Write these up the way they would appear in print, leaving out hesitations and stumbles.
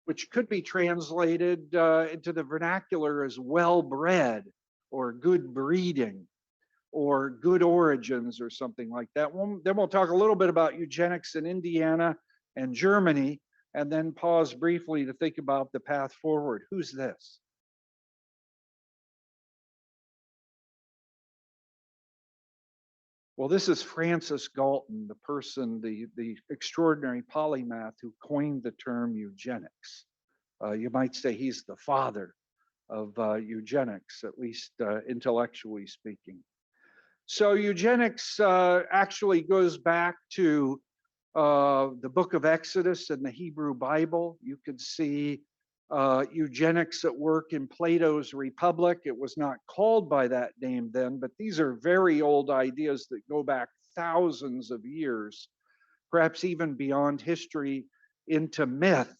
which could be translated into the vernacular as well-bred or good breeding or good origins or something like that. Then we'll talk a little bit about eugenics in Indiana and Germany, and then pause briefly to think about the path forward. Who's this? Well, this is Francis Galton, the person, the extraordinary polymath who coined the term eugenics. You might say he's the father of eugenics, at least intellectually speaking. So eugenics actually goes back to the book of Exodus in the Hebrew Bible. You could see eugenics at work in Plato's Republic. It was not called by that name then, but these are very old ideas that go back thousands of years, perhaps even beyond history into myth.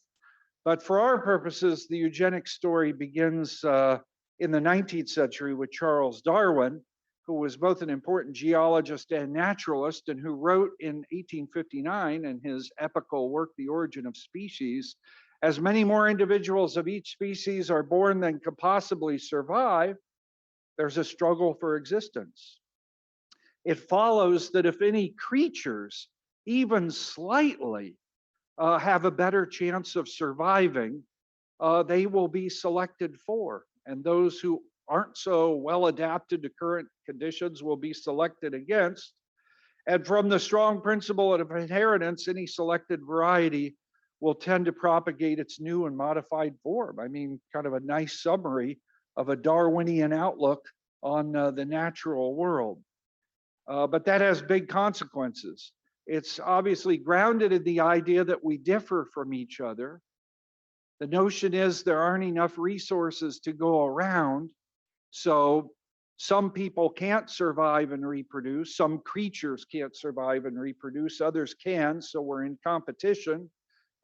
But for our purposes, the eugenics story begins in the 19th century with Charles Darwin, who was both an important geologist and naturalist, and who wrote in 1859 in his epical work, The Origin of Species, as many more individuals of each species are born than could possibly survive, there's a struggle for existence. It follows that if any creatures, even slightly, have a better chance of surviving, they will be selected for. And those who aren't so well adapted to current conditions will be selected against. And from the strong principle of inheritance, any selected variety will tend to propagate its new and modified form. I mean, kind of a nice summary of a Darwinian outlook on the natural world. But that has big consequences. It's obviously grounded in the idea that we differ from each other. The notion is there aren't enough resources to go around, so some people can't survive and reproduce, some creatures can't survive and reproduce, others can, so we're in competition.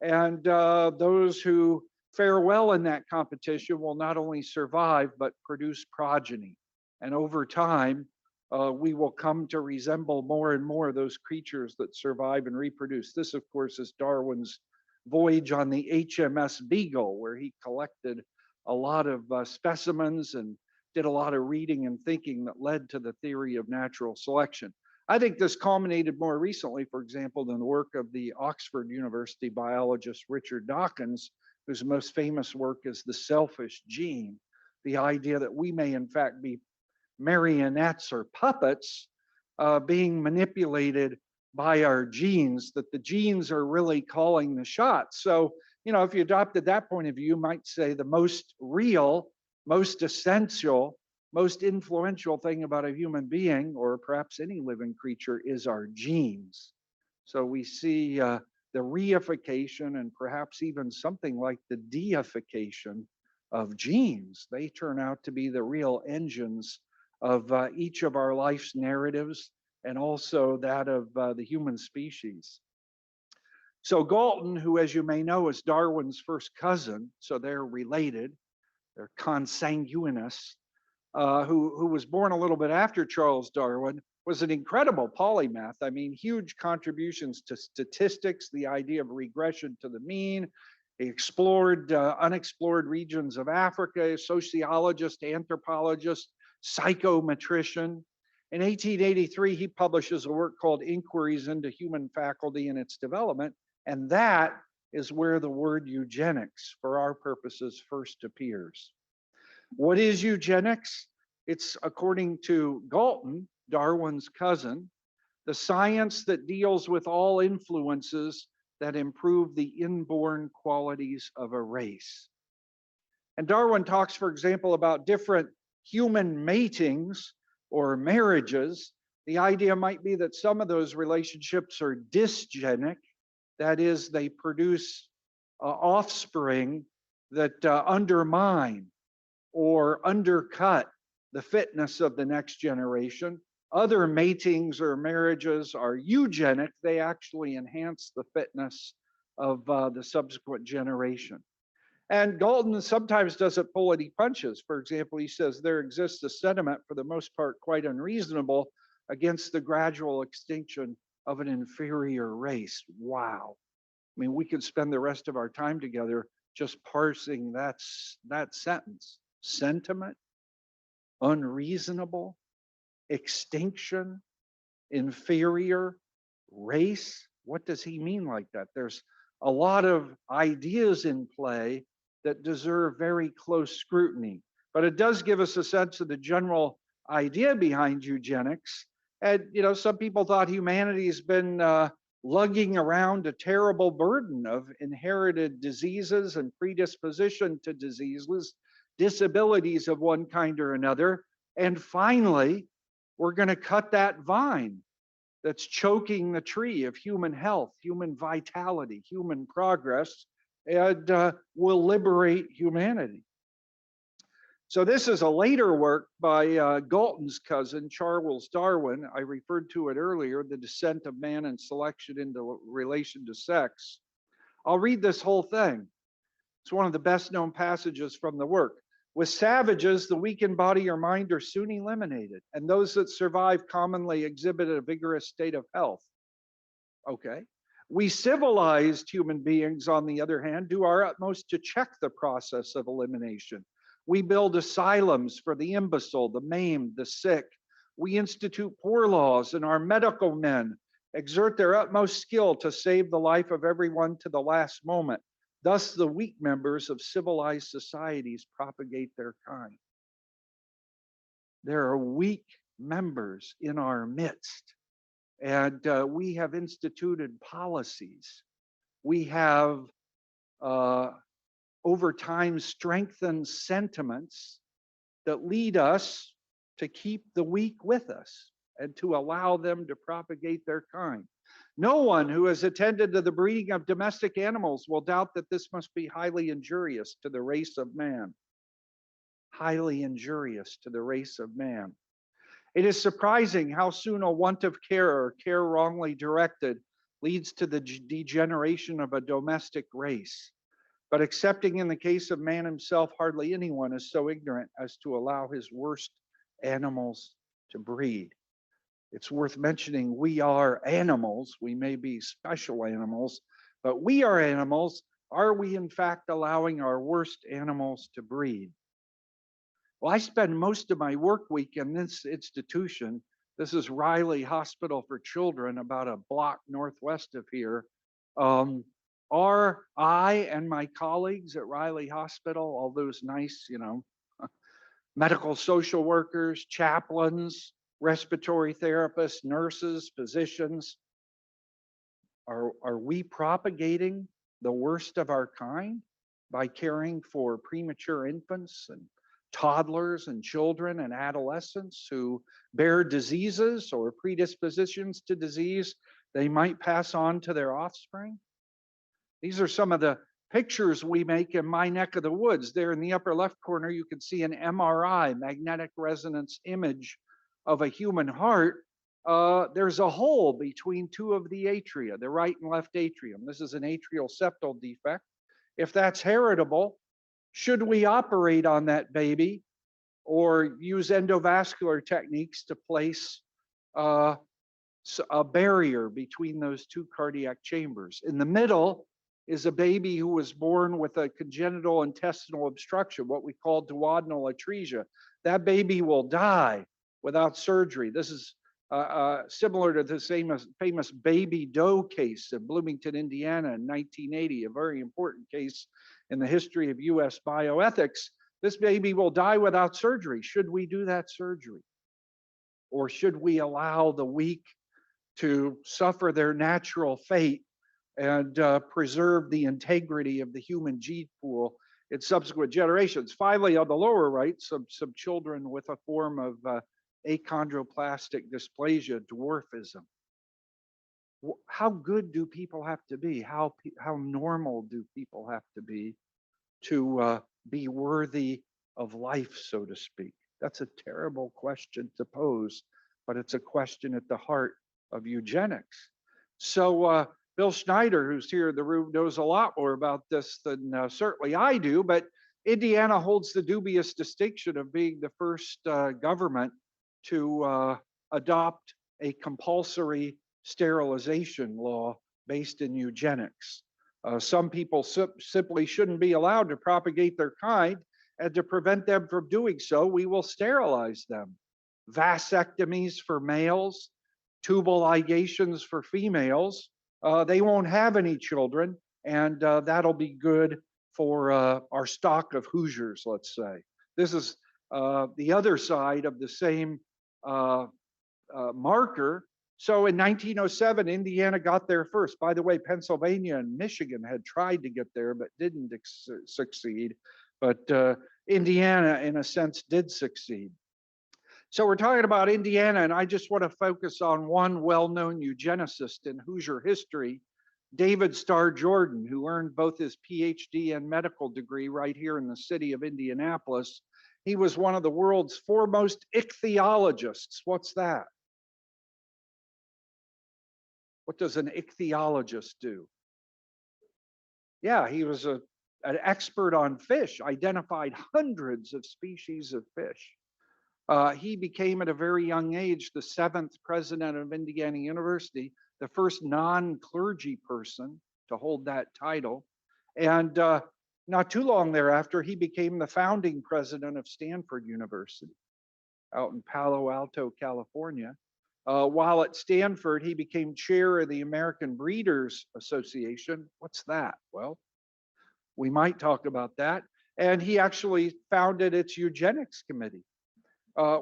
And those who fare well in that competition will not only survive, but produce progeny. And over time, we will come to resemble more and more those creatures that survive and reproduce. This, of course, is Darwin's voyage on the HMS Beagle, where he collected a lot of specimens and did a lot of reading and thinking that led to the theory of natural selection. I think this culminated more recently, for example, in the work of the Oxford University biologist Richard Dawkins, whose most famous work is The Selfish Gene, the idea that we may in fact be marionettes or puppets being manipulated by our genes, that the genes are really calling the shots. So, you know, if you adopted that point of view, you might say the most real, most essential, most influential thing about a human being, or perhaps any living creature, is our genes. So we see the reification and perhaps even something like the deification of genes. They turn out to be the real engines of each of our life's narratives, and also that of the human species. So Galton, who, as you may know, is Darwin's first cousin, so they're related, they're consanguineous, who was born a little bit after Charles Darwin, was an incredible polymath. I mean, huge contributions to statistics, the idea of regression to the mean. He explored unexplored regions of Africa, a sociologist, anthropologist, psychometrician. In 1883, he publishes a work called Inquiries into Human Faculty and Its Development, and that is where the word eugenics, for our purposes, first appears. What is eugenics? It's, according to Galton, Darwin's cousin, the science that deals with all influences that improve the inborn qualities of a race. And Darwin talks, for example, about different human matings or marriages. The idea might be that some of those relationships are dysgenic, that is, they produce offspring that undermine or undercut the fitness of the next generation. Other matings or marriages are eugenic. They actually enhance the fitness of the subsequent generation. And Galton sometimes doesn't pull any punches. For example, he says there exists a sentiment, for the most part quite unreasonable, against the gradual extinction of an inferior race. Wow. I mean, we could spend the rest of our time together just parsing that sentence. Sentiment, unreasonable, extinction, inferior, race. What does he mean like that? There's a lot of ideas in play that deserve very close scrutiny, but it does give us a sense of the general idea behind eugenics. And, some people thought humanity's been lugging around a terrible burden of inherited diseases and predisposition to diseases, disabilities of one kind or another. And finally, we're going to cut that vine that's choking the tree of human health, human vitality, human progress, and will liberate humanity. So this is a later work by Galton's cousin, Charles Darwin. I referred to it earlier, The Descent of Man and Selection into Relation to Sex. I'll read this whole thing. It's one of the best known passages from the work. With savages, the weak in body or mind are soon eliminated, and those that survive commonly exhibit a vigorous state of health. Okay. We civilized human beings, on the other hand, do our utmost to check the process of elimination. We build asylums for the imbecile, the maimed, the sick. We institute poor laws, and our medical men exert their utmost skill to save the life of everyone to the last moment. Thus, the weak members of civilized societies propagate their kind. There are weak members in our midst, and we have instituted policies. We have over time strengthened sentiments that lead us to keep the weak with us and to allow them to propagate their kind. No one who has attended to the breeding of domestic animals will doubt that this must be highly injurious to the race of man. Highly injurious to the race of man. It is surprising how soon a want of care or care wrongly directed leads to the degeneration of a domestic race. But excepting in the case of man himself, hardly anyone is so ignorant as to allow his worst animals to breed. It's worth mentioning we are animals. We may be special animals, but we are animals. Are we in fact allowing our worst animals to breed? Well, I spend most of my work week in this institution. This is Riley Hospital for Children, about a block northwest of here. I and my colleagues at Riley Hospital, all those nice, medical social workers, chaplains, respiratory therapists, nurses, physicians, are we propagating the worst of our kind by caring for premature infants and toddlers and children and adolescents who bear diseases or predispositions to disease they might pass on to their offspring? These are some of the pictures we make in my neck of the woods. There in the upper left corner, you can see an MRI, magnetic resonance image of a human heart. There's a hole between two of the atria, the right and left atrium. This is an atrial septal defect. If that's heritable, should we operate on that baby or use endovascular techniques to place a barrier between those two cardiac chambers? In the middle is a baby who was born with a congenital intestinal obstruction, what we call duodenal atresia. That baby will die without surgery. This is similar to the famous Baby Doe case in Bloomington, Indiana in 1980, a very important case in the history of US bioethics. This baby will die without surgery. Should we do that surgery? Or should we allow the weak to suffer their natural fate and preserve the integrity of the human gene pool in subsequent generations? Finally, on the lower right, some children with a form of achondroplastic dysplasia, dwarfism. How good do people have to be? How normal do people have to be worthy of life, so to speak? That's a terrible question to pose, but it's a question at the heart of eugenics. So Bill Schneider, who's here in the room, knows a lot more about this than certainly I do, but Indiana holds the dubious distinction of being the first government to adopt a compulsory sterilization law based in eugenics. Some people simply shouldn't be allowed to propagate their kind, and to prevent them from doing so, we will sterilize them. Vasectomies for males, tubal ligations for females. They won't have any children, and that'll be good for our stock of Hoosiers, let's say. This is the other side of the same marker. So in 1907, Indiana got there first. By the way, Pennsylvania and Michigan had tried to get there, but didn't succeed. But Indiana, in a sense, did succeed. So we're talking about Indiana, and I just want to focus on one well-known eugenicist in Hoosier history, David Starr Jordan, who earned both his PhD and medical degree right here in the city of Indianapolis. He was one of the world's foremost ichthyologists. What's that? What does an ichthyologist do? Yeah, he was an expert on fish, identified hundreds of species of fish. He became at a very young age the 7th president of Indiana University, the first non-clergy person to hold that title. And not too long thereafter, he became the founding president of Stanford University out in Palo Alto, California. While at Stanford, he became chair of the American Breeders Association. What's that? Well, we might talk about that. And he actually founded its eugenics committee.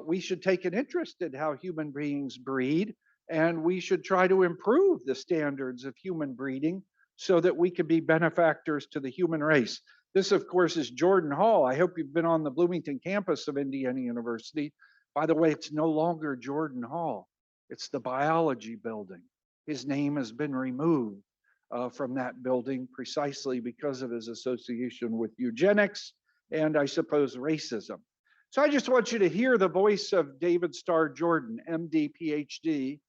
We should take an interest in how human beings breed, and we should try to improve the standards of human breeding so that we can be benefactors to the human race. This, of course, is Jordan Hall. I hope you've been on the Bloomington campus of Indiana University. By the way, it's no longer Jordan Hall. It's the biology building. His name has been removed from that building precisely because of his association with eugenics and, I suppose, racism. So I just want you to hear the voice of David Starr Jordan, MD, PhD,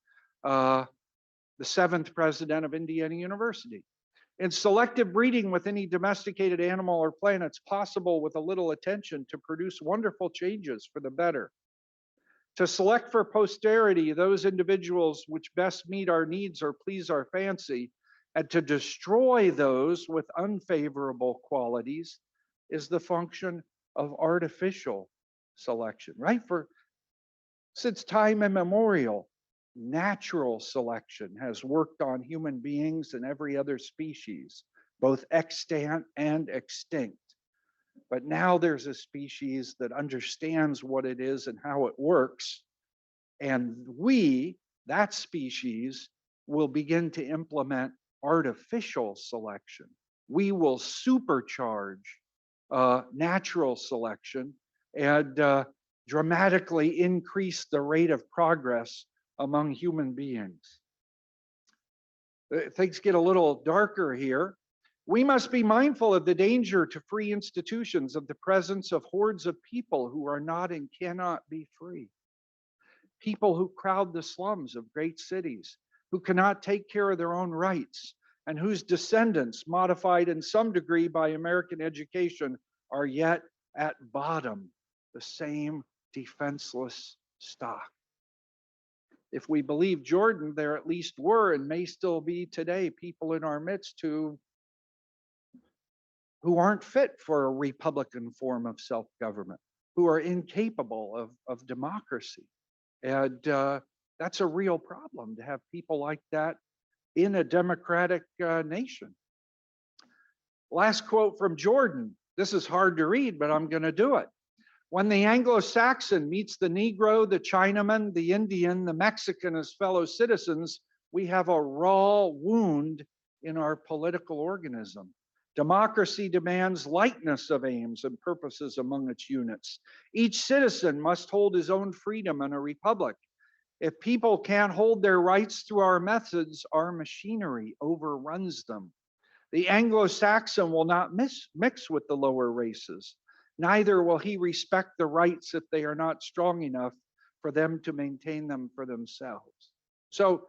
the 7th president of Indiana University. In selective breeding with any domesticated animal or plant, it's possible with a little attention to produce wonderful changes for the better. To select for posterity those individuals which best meet our needs or please our fancy, and to destroy those with unfavorable qualities is the function of artificial selection, right? Since time immemorial, natural selection has worked on human beings and every other species, both extant and extinct. But now there's a species that understands what it is and how it works. And we, that species, will begin to implement artificial selection. We will supercharge natural selection and dramatically increase the rate of progress among human beings. Things get a little darker here. We must be mindful of the danger to free institutions of the presence of hordes of people who are not and cannot be free. People who crowd the slums of great cities, who cannot take care of their own rights, and whose descendants, modified in some degree by American education, are yet at bottom the same defenseless stock. If we believe Jordan, there at least were and may still be today people in our midst who aren't fit for a Republican form of self-government, who are incapable of democracy. And that's a real problem to have people like that in a democratic nation. Last quote from Jordan. This is hard to read, but I'm going to do it. When the Anglo-Saxon meets the Negro, the Chinaman, the Indian, the Mexican as fellow citizens, we have a raw wound in our political organism. Democracy demands likeness of aims and purposes among its units. Each citizen must hold his own freedom in a republic. If people can't hold their rights through our methods, our machinery overruns them. The Anglo-Saxon will not mix with the lower races. Neither will he respect the rights if they are not strong enough for them to maintain them for themselves. So,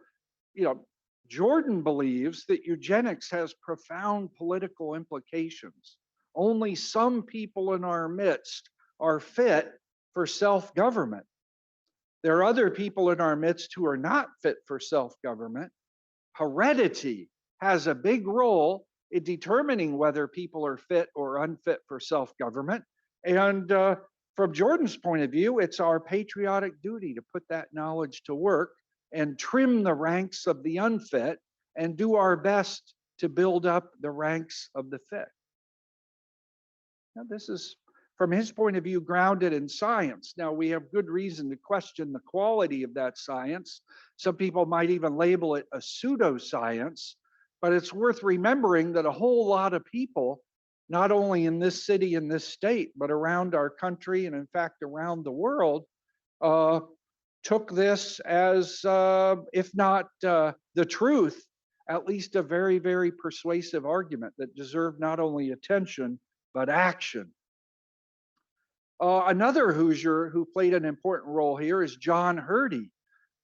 Jordan believes that eugenics has profound political implications. Only some people in our midst are fit for self-government. There are other people in our midst who are not fit for self-government. Heredity has a big role in determining whether people are fit or unfit for self-government. And from Jordan's point of view, it's our patriotic duty to put that knowledge to work and trim the ranks of the unfit and do our best to build up the ranks of the fit. Now, this is, from his point of view, grounded in science. Now, we have good reason to question the quality of that science. Some people might even label it a pseudoscience, but it's worth remembering that a whole lot of people, not only in this city and this state, but around our country and in fact around the world, took this as, if not the truth, at least a very, very persuasive argument that deserved not only attention, but action. Another Hoosier who played an important role here is John Hurde,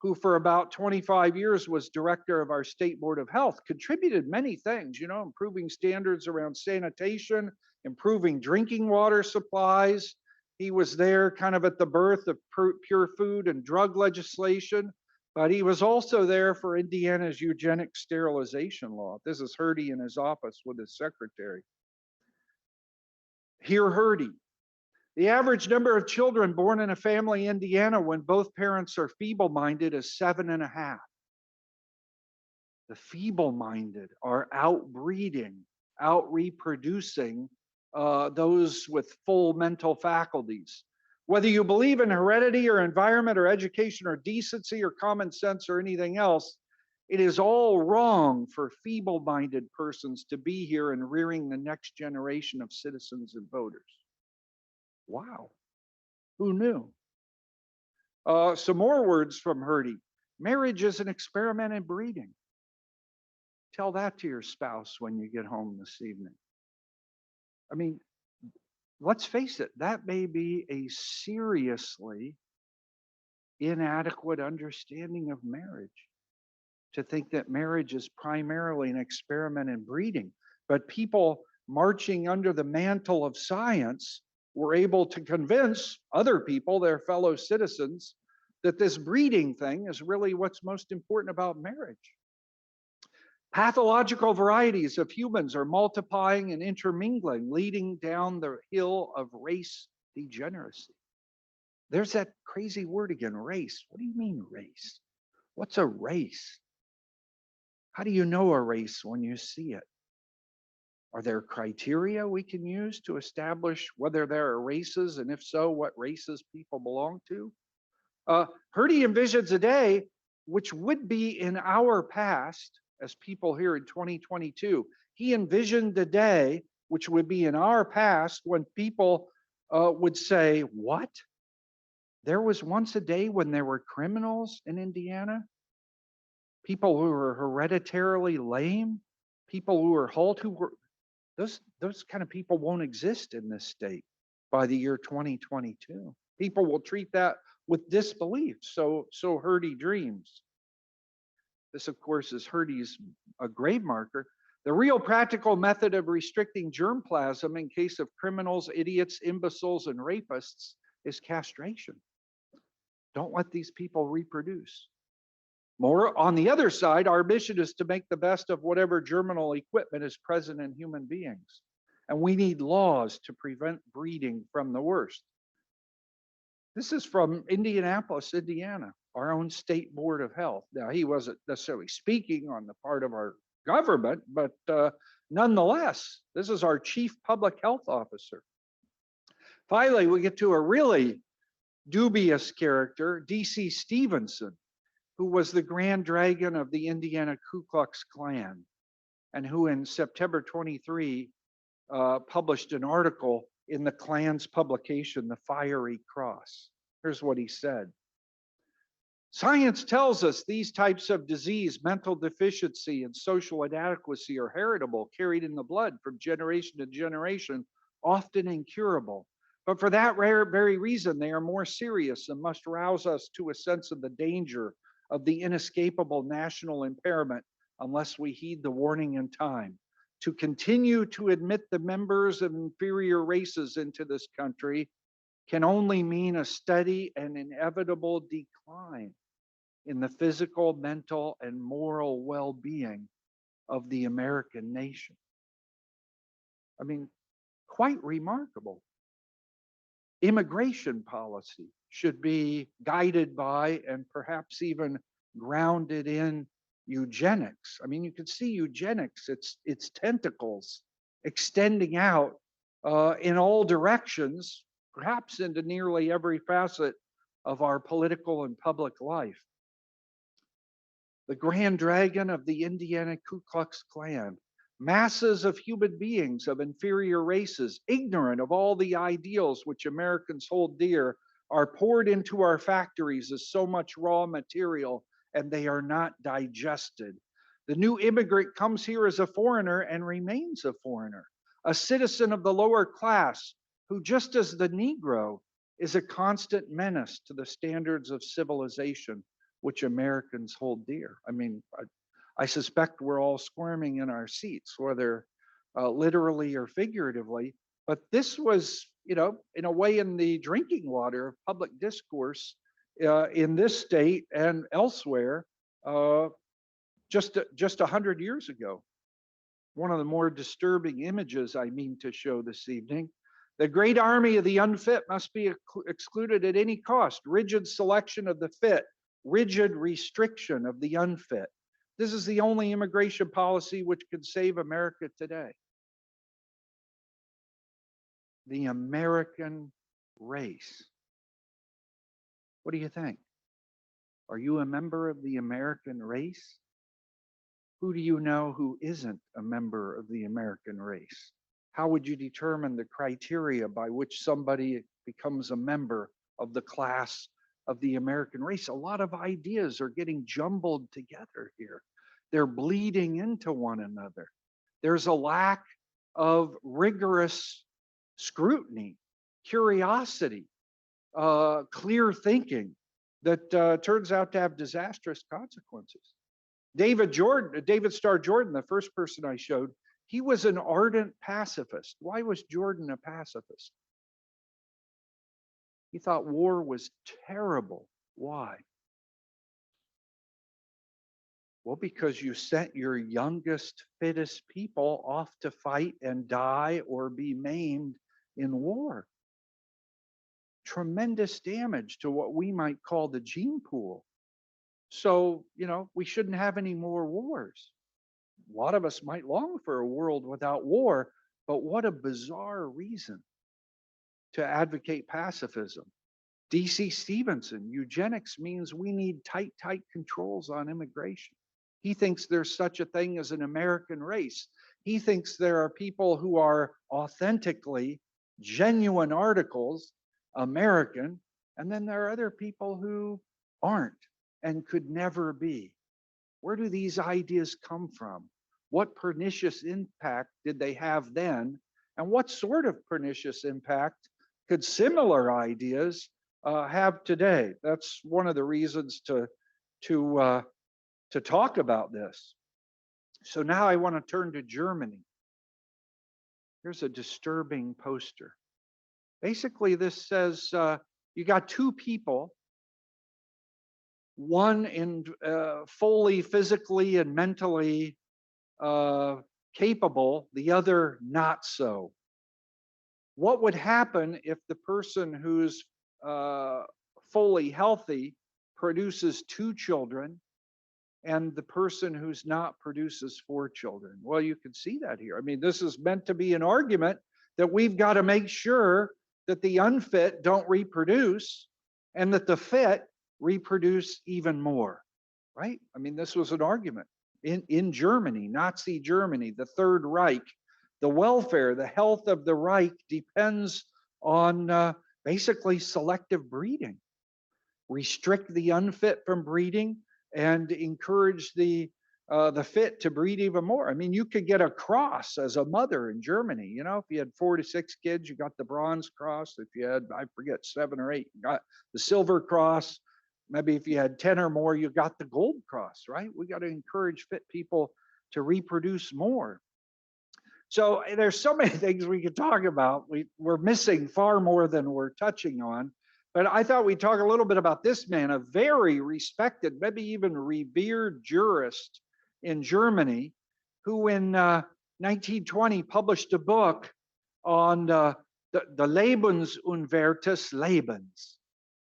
who for about 25 years was director of our state board of health, contributed many things, you know, improving standards around sanitation, improving drinking water supplies. He was there kind of at the birth of pure food and drug legislation, but he was also there for Indiana's eugenics sterilization law. This is Hurde in his office with his secretary. Hear Hurde. The average number of children born in a family in Indiana when both parents are feeble-minded is 7.5. The feeble-minded are outbreeding, out-reproducing those with full mental faculties. Whether you believe in heredity or environment or education or decency or common sense or anything else, it is all wrong for feeble-minded persons to be here and rearing the next generation of citizens and voters. Wow, who knew? Some more words from Hurde. Marriage is an experiment in breeding. Tell that to your spouse when you get home this evening. I mean, let's face it, that may be a seriously inadequate understanding of marriage, to think that marriage is primarily an experiment in breeding. But people marching under the mantle of science were able to convince other people, their fellow citizens, that this breeding thing is really what's most important about marriage. Pathological varieties of humans are multiplying and intermingling, leading down the hill of race degeneracy. There's that crazy word again, race. What do you mean race? What's a race? How do you know a race when you see it? Are there criteria we can use to establish whether there are races, and if so, what races people belong to? Hurde envisions a day which would be in our past, as people here in 2022. He envisioned a day which would be in our past when people would say, what? There was once a day when there were criminals in Indiana? People who were hereditarily lame? People who were halt, who were... Those kind of people won't exist in this state by the year 2022. People will treat that with disbelief. So Hurde dreams. This, of course, is Hurde's a grave marker. The real practical method of restricting germplasm in case of criminals, idiots, imbeciles, and rapists is castration. Don't let these people reproduce. More, on the other side, our mission is to make the best of whatever germinal equipment is present in human beings. And we need laws to prevent breeding from the worst. This is from Indianapolis, Indiana, our own state board of health. Now, he wasn't necessarily speaking on the part of our government, but nonetheless, this is our chief public health officer. Finally, we get to a really dubious character, D.C. Stevenson, who was the grand dragon of the Indiana Ku Klux Klan, and who in September 23 published an article in the Klan's publication, The Fiery Cross. Here's what he said. Science tells us these types of disease, mental deficiency, and social inadequacy are heritable, carried in the blood from generation to generation, often incurable. But for that very reason, they are more serious and must rouse us to a sense of the danger of the inescapable national impairment unless we heed the warning in time. To continue to admit the members of inferior races into this country can only mean a steady and inevitable decline in the physical, mental, and moral well-being of the American nation. I mean, quite remarkable. Immigration policy should be guided by and perhaps even grounded in eugenics. I mean, you can see eugenics, its tentacles extending out in all directions, perhaps into nearly every facet of our political and public life. The Grand Dragon of the Indiana Ku Klux Klan, masses of human beings of inferior races, ignorant of all the ideals which Americans hold dear, are poured into our factories as so much raw material, and they are not digested. The new immigrant comes here as a foreigner and remains a foreigner, a citizen of the lower class who, just as the Negro, is a constant menace to the standards of civilization which Americans hold dear. I mean, I suspect we're all squirming in our seats, whether literally or figuratively. But this was, in a way, in the drinking water of public discourse in this state and elsewhere just 100 years ago. One of the more disturbing images I mean to show this evening. The great army of the unfit must be excluded at any cost. Rigid selection of the fit, rigid restriction of the unfit. This is the only immigration policy which could save America today. The American race. What do you think? Are you a member of the American race? Who do you know who isn't a member of the American race? How would you determine the criteria by which somebody becomes a member of the class of the American race? A lot of ideas are getting jumbled together here. They're bleeding into one another. There's a lack of rigorous scrutiny, curiosity, clear thinking that turns out to have disastrous consequences. David Starr Jordan, the first person I showed, he was an ardent pacifist. Why was Jordan a pacifist? He thought war was terrible. Why? Well, because you sent your youngest, fittest people off to fight and die or be maimed in war. Tremendous damage to what we might call the gene pool. So, we shouldn't have any more wars. A lot of us might long for a world without war, but what a bizarre reason to advocate pacifism. D.C. Stevenson, eugenics means we need tight controls on immigration. He thinks there's such a thing as an American race. He thinks there are people who are authentically, genuine articles, American, and then there are other people who aren't and could never be. Where do these ideas come from? What pernicious impact did they have then? And what sort of pernicious impact could similar ideas have today? That's one of the reasons to talk about this. So now I want to turn to Germany. Here's a disturbing poster. Basically, this says you got two people, one in fully physically and mentally capable, the other not so. What would happen if the person who's fully healthy produces 2 children and the person who's not produces 4 children? Well, you can see that here. I mean, this is meant to be an argument that we've got to make sure that the unfit don't reproduce and that the fit reproduce even more, right? I mean, this was an argument in Germany, Nazi Germany, the Third Reich. The welfare, the health of the Reich depends on basically selective breeding. Restrict the unfit from breeding and encourage the fit to breed even more. I mean, you could get a cross as a mother in Germany. If you had 4 to 6 kids, you got the bronze cross. If you had, I forget, 7 or 8, you got the silver cross. Maybe if you had 10 or more, you got the gold cross, right? We got to encourage fit people to reproduce more. So there's so many things we could talk about. We're missing far more than we're touching on. But I thought we'd talk a little bit about this man, a very respected, maybe even revered jurist in Germany, who in 1920 published a book on the Lebensunwertes Lebens.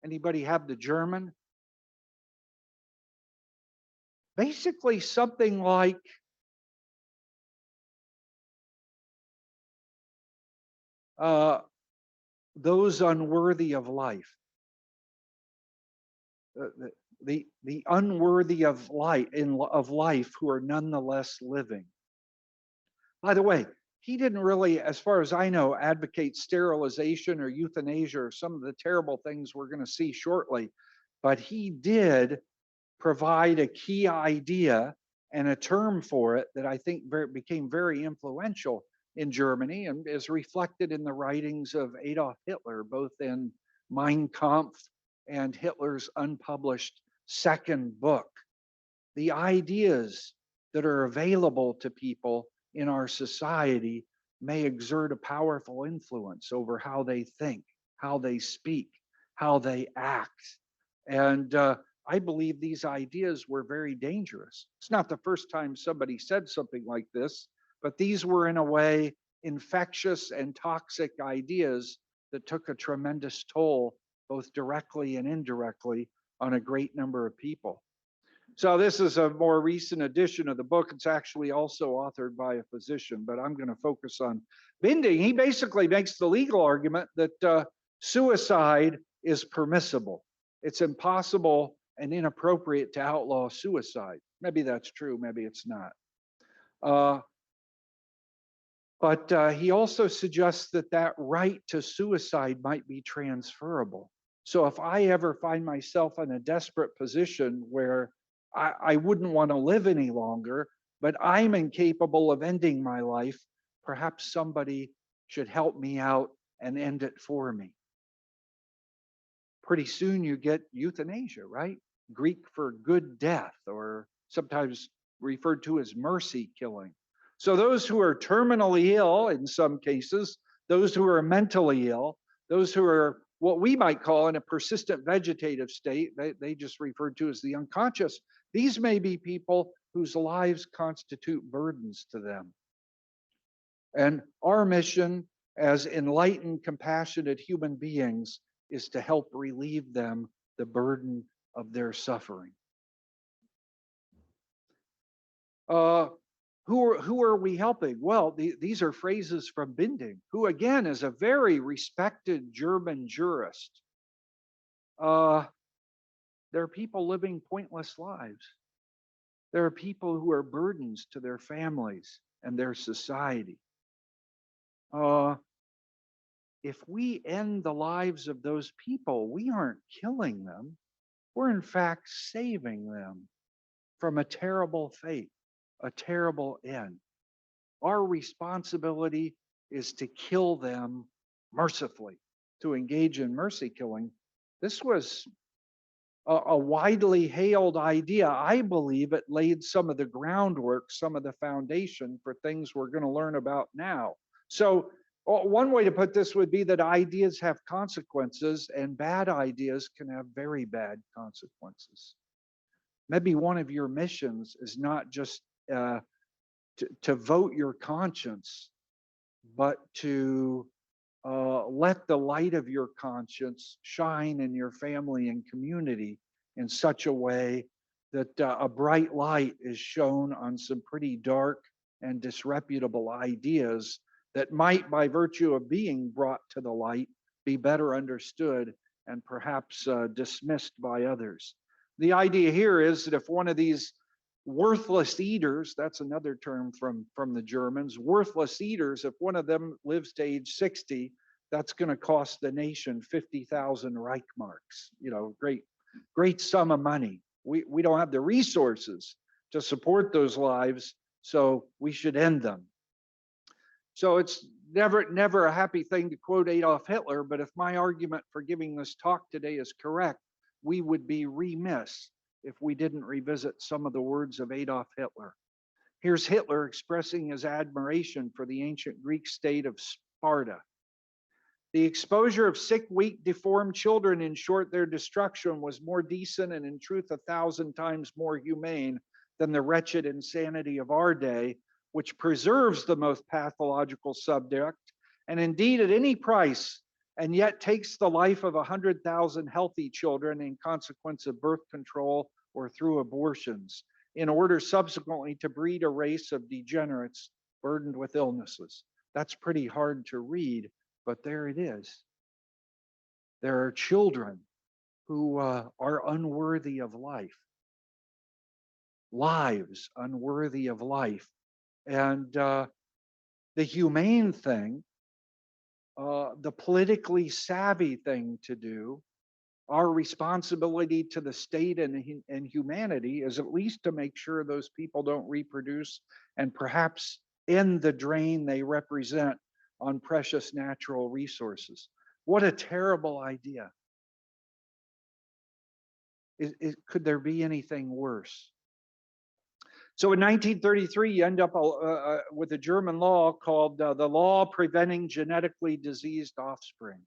Anybody have the German? Basically something like those unworthy of life. The unworthy of life who are nonetheless living. By the way, he didn't really, as far as I know, advocate sterilization or euthanasia or some of the terrible things we're going to see shortly, but he did provide a key idea and a term for it that I think became very influential in Germany and is reflected in the writings of Adolf Hitler, both in Mein Kampf and Hitler's unpublished second book. The ideas that are available to people in our society may exert a powerful influence over how they think, how they speak, how they act. And I believe these ideas were very dangerous. It's not the first time somebody said something like this, but these were in a way infectious and toxic ideas that took a tremendous toll, both directly and indirectly, on a great number of people. So this is a more recent edition of the book. It's actually also authored by a physician, but I'm going to focus on Binding. He basically makes the legal argument that suicide is permissible. It's impossible and inappropriate to outlaw suicide. Maybe that's true, maybe it's not. But he also suggests that that right to suicide might be transferable. So if I ever find myself in a desperate position where I wouldn't want to live any longer, but I'm incapable of ending my life, perhaps somebody should help me out and end it for me. Pretty soon you get euthanasia, right? Greek for good death, or sometimes referred to as mercy killing. So those who are terminally ill in some cases, those who are mentally ill, those who are what we might call in a persistent vegetative state, they just referred to as the unconscious. These may be people whose lives constitute burdens to them. And our mission as enlightened, compassionate human beings is to help relieve them the burden of their suffering. Who are we helping? Well, these are phrases from Binding, who again is a very respected German jurist. There are people living pointless lives. There are people who are burdens to their families and their society. If we end the lives of those people, we aren't killing them. We're in fact saving them from a terrible fate, a terrible end. Our responsibility is to kill them mercifully, to engage in mercy killing. This was a widely hailed idea. I believe it laid some of the groundwork, some of the foundation for things we're going to learn about now. So one way to put this would be that ideas have consequences, and bad ideas can have very bad consequences. Maybe one of your missions is not just to vote your conscience, but to let the light of your conscience shine in your family and community in such a way that a bright light is shown on some pretty dark and disreputable ideas that might, by virtue of being brought to the light, be better understood and perhaps dismissed by others. The idea here is that if one of these worthless eaters, that's another term from the Germans, worthless eaters, if one of them lives to age 60, that's going to cost the nation 50,000 Reichmarks, great sum of money. We don't have the resources to support those lives, so we should end them. So it's never a happy thing to quote Adolf Hitler, but if my argument for giving this talk today is correct, we would be remiss if we didn't revisit some of the words of Adolf Hitler. Here's Hitler expressing his admiration for the ancient Greek state of Sparta. The exposure of sick, weak, deformed children, in short, their destruction, was more decent and in truth 1,000 times more humane than the wretched insanity of our day, which preserves the most pathological subject, and indeed at any price, and yet takes the life of 100,000 healthy children in consequence of birth control or through abortions, in order subsequently to breed a race of degenerates burdened with illnesses. That's pretty hard to read, but there it is. There are children who are unworthy of life, lives unworthy of life. And the humane thing, the politically savvy thing to do, our responsibility to the state and humanity is at least to make sure those people don't reproduce and perhaps end the drain they represent on precious natural resources. What a terrible idea. Could there be anything worse? So in 1933, you end up with a German law called the Law Preventing Genetically Diseased Offspring.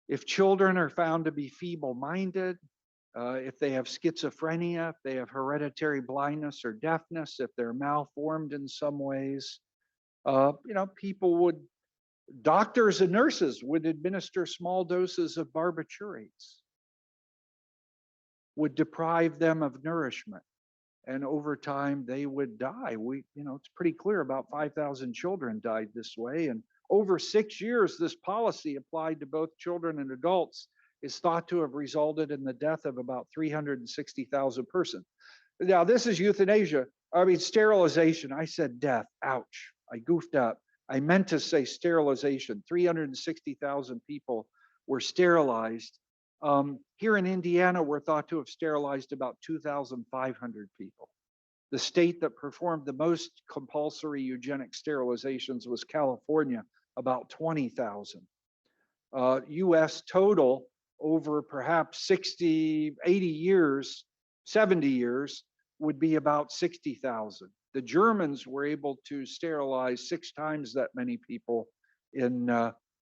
If children are found to be feeble-minded, if they have schizophrenia, if they have hereditary blindness or deafness, if they're malformed in some ways, doctors and nurses would administer small doses of barbiturates, would deprive them of nourishment, and over time they would die. It's pretty clear about 5,000 children died this way, and over 6 years, this policy applied to both children and adults is thought to have resulted in the death of about 360,000 persons. Now, this is euthanasia. Sterilization. I said death. Ouch. I goofed up. I meant to say sterilization. 360,000 people were sterilized. Here in Indiana, we're thought to have sterilized about 2,500 people. The state that performed the most compulsory eugenic sterilizations was California, about 20,000. US total over perhaps 60, 80 years, 70 years would be about 60,000. The Germans were able to sterilize 6 times that many people in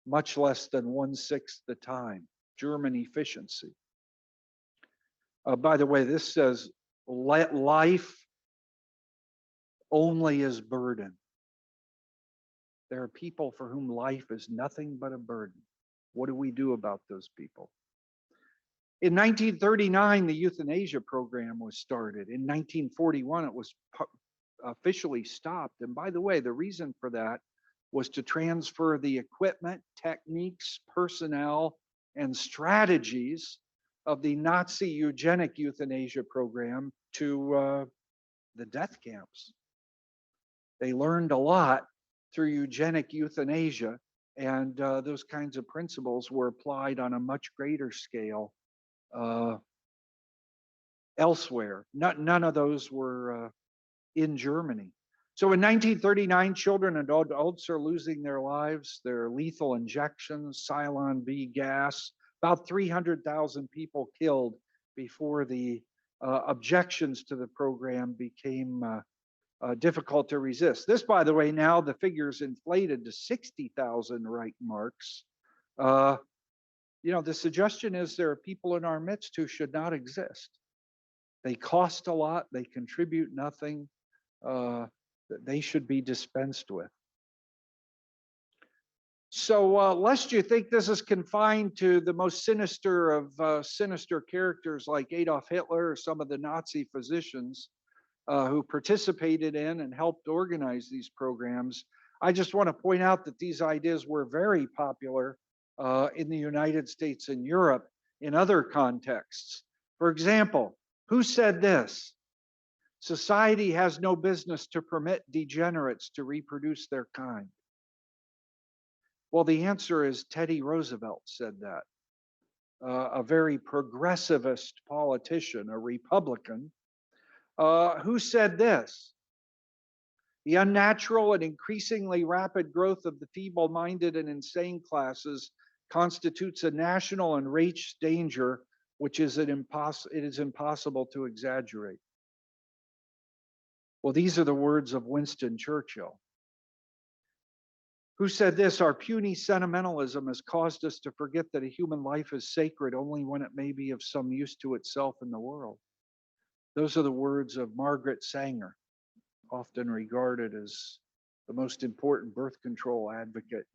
much less than 1/6 the time. German efficiency. By the way, this says life only is burden. There are people for whom life is nothing but a burden. What do we do about those people? In 1939, the euthanasia program was started. In 1941, it was officially stopped. And by the way, the reason for that was to transfer the equipment, techniques, personnel, and strategies of the Nazi eugenic euthanasia program to the death camps. They learned a lot through eugenic euthanasia, and those kinds of principles were applied on a much greater scale elsewhere. None of those were in Germany. So in 1939, children and adults are losing their lives. There are lethal injections, Cylon B gas, about 300,000 people killed before the objections to the program became difficult to resist. This, by the way, now the figure's inflated to 60,000 Reich marks. The suggestion is there are people in our midst who should not exist. They cost a lot, they contribute nothing, they should be dispensed with. So lest you think this is confined to the most sinister of sinister characters like Adolf Hitler or some of the Nazi physicians who participated in and helped organize these programs, I just want to point out that these ideas were very popular in the United States and Europe in other contexts. For example, who said this? Society has no business to permit degenerates to reproduce their kind. Well, the answer is Teddy Roosevelt said that. A very progressivist politician, a Republican, who said this: the unnatural and increasingly rapid growth of the feeble-minded and insane classes constitutes a national and race danger, which it is impossible to exaggerate. Well, these are the words of Winston Churchill, who said this: our puny sentimentalism has caused us to forget that a human life is sacred only when it may be of some use to itself in the world. Those are the words of Margaret Sanger, often regarded as the most important birth control advocate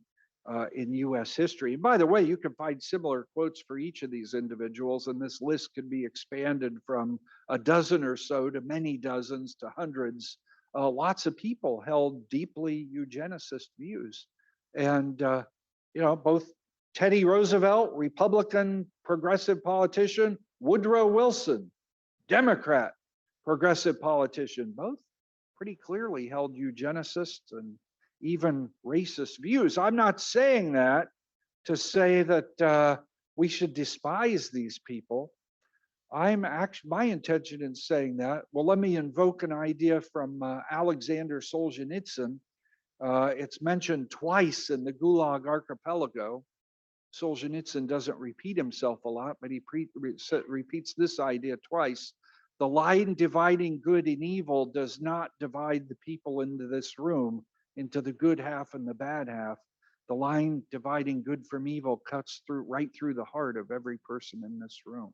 in US history. And by the way, you can find similar quotes for each of these individuals, and this list can be expanded from a dozen or so to many dozens to hundreds. Lots of people held deeply eugenicist views. And, both Teddy Roosevelt, Republican progressive politician, Woodrow Wilson, Democrat progressive politician, both pretty clearly held eugenicists and even racist views. I'm not saying that to say that we should despise these people. My intention in saying that, well, let me invoke an idea from Alexander Solzhenitsyn. It's mentioned twice in the Gulag Archipelago. Solzhenitsyn doesn't repeat himself a lot, but he repeats this idea twice. The line dividing good and evil does not divide the people into this room into the good half and the bad half. The line dividing good from evil cuts right through the heart of every person in this room.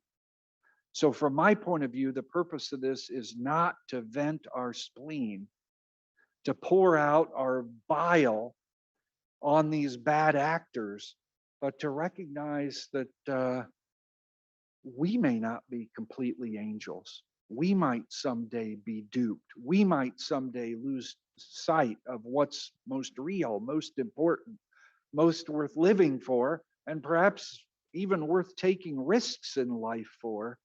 So from my point of view, the purpose of this is not to vent our spleen, to pour out our bile on these bad actors, but to recognize that we may not be completely angels. We might someday be duped. We might someday lose sight of what's most real, most important, most worth living for, and perhaps even worth taking risks in life for.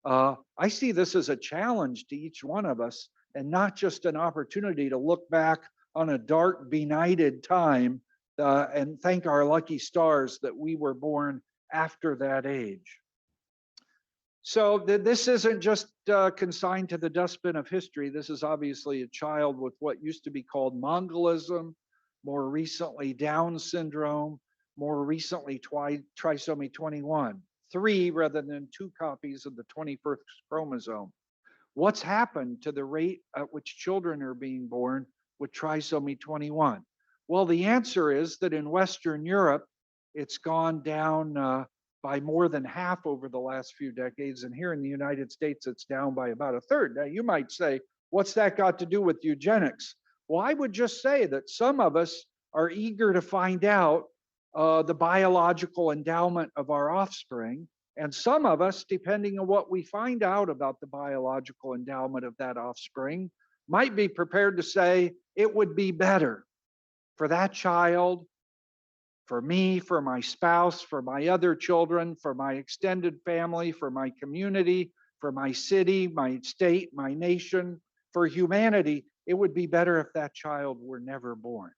I see this as a challenge to each one of us, and not just an opportunity to look back on a dark, benighted time and thank our lucky stars that we were born after that age. So this isn't just consigned to the dustbin of history. This is obviously a child with what used to be called Mongolism, more recently Down syndrome, more recently trisomy 21, 3 rather than 2 copies of the 21st chromosome. What's happened to the rate at which children are being born with trisomy 21? Well, the answer is that in Western Europe, it's gone down by more than half over the last few decades. And here in the United States, it's down by about a third. Now, you might say, what's that got to do with eugenics? Well, I would just say that some of us are eager to find out the biological endowment of our offspring. And some of us, depending on what we find out about the biological endowment of that offspring, might be prepared to say it would be better for that child, for me, for my spouse, for my other children, for my extended family, for my community, for my city, my state, my nation, for humanity. It would be better if that child were never born.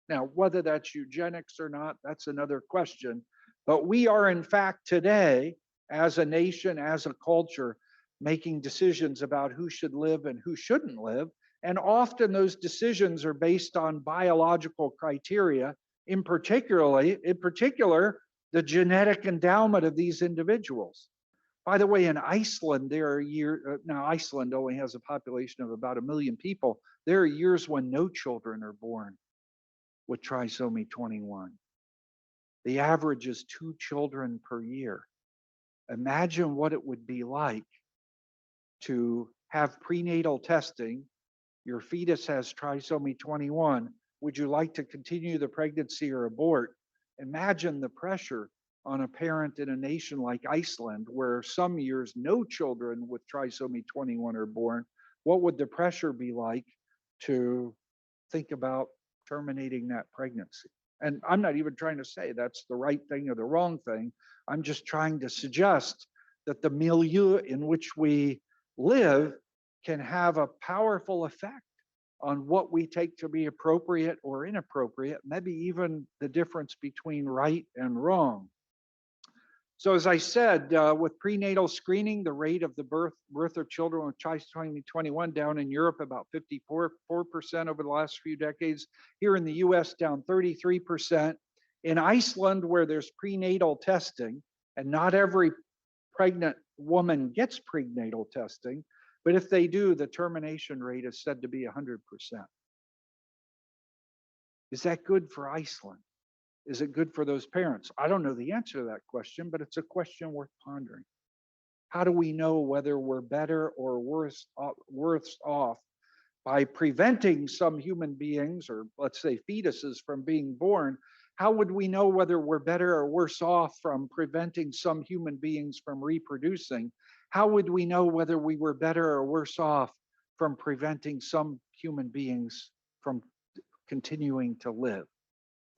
Now, whether that's eugenics or not, that's another question. But we are, in fact, today, as a nation, as a culture, making decisions about who should live and who shouldn't live. And often those decisions are based on biological criteria, in particular, the genetic endowment of these individuals. By the way, in Iceland, now Iceland only has a population of about 1 million people. There are years when no children are born with trisomy 21. The average is 2 children per year. Imagine what it would be like to have prenatal testing. Your fetus has trisomy 21. Would you like to continue the pregnancy or abort? Imagine the pressure on a parent in a nation like Iceland, where some years no children with trisomy 21 are born. What would the pressure be like to think about terminating that pregnancy? And I'm not even trying to say that's the right thing or the wrong thing. I'm just trying to suggest that the milieu in which we live can have a powerful effect on what we take to be appropriate or inappropriate, maybe even the difference between right and wrong. So as I said, with prenatal screening, the rate of the birth of children with trisomy 21 down in Europe about 54% over the last few decades. Here in the US, down 33%. In Iceland, where there's prenatal testing, and not every pregnant woman gets prenatal testing, but if they do, the termination rate is said to be 100%. Is that good for Iceland? Is it good for those parents? I don't know the answer to that question, but it's a question worth pondering. How do we know whether we're better or worse off by preventing some human beings, or let's say fetuses, from being born, how would we know whether we're better or worse off from preventing some human beings from reproducing? How would we know whether we were better or worse off from preventing some human beings from continuing to live?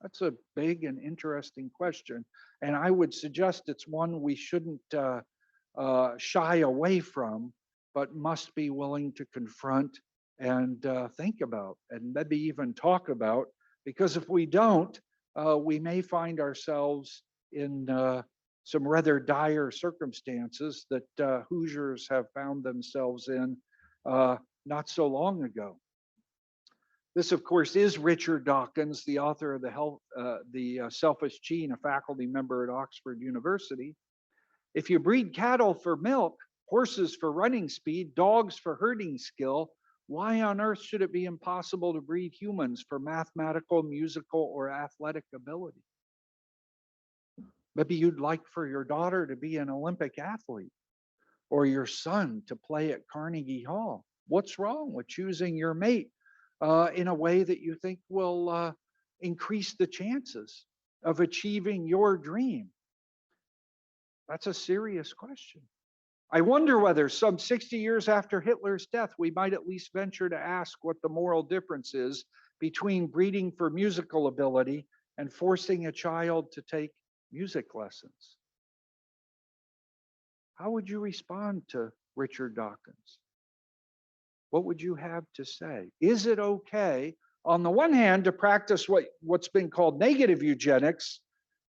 That's a big and interesting question. And I would suggest it's one we shouldn't shy away from, but must be willing to confront and think about, and maybe even talk about, because if we don't, we may find ourselves in some rather dire circumstances that Hoosiers have found themselves in not so long ago. This, of course, is Richard Dawkins, the author of the Selfish Gene, a faculty member at Oxford University. If you breed cattle for milk, horses for running speed, dogs for herding skill, why on earth should it be impossible to breed humans for mathematical, musical, or athletic ability? Maybe you'd like for your daughter to be an Olympic athlete, or your son to play at Carnegie Hall. What's wrong with choosing your mate in a way that you think will increase the chances of achieving your dream? That's a serious question. I wonder whether some 60 years after Hitler's death, we might at least venture to ask what the moral difference is between breeding for musical ability and forcing a child to take music lessons. How would you respond to Richard Dawkins? What would you have to say? Is it okay, on the one hand, to practice what's been called negative eugenics?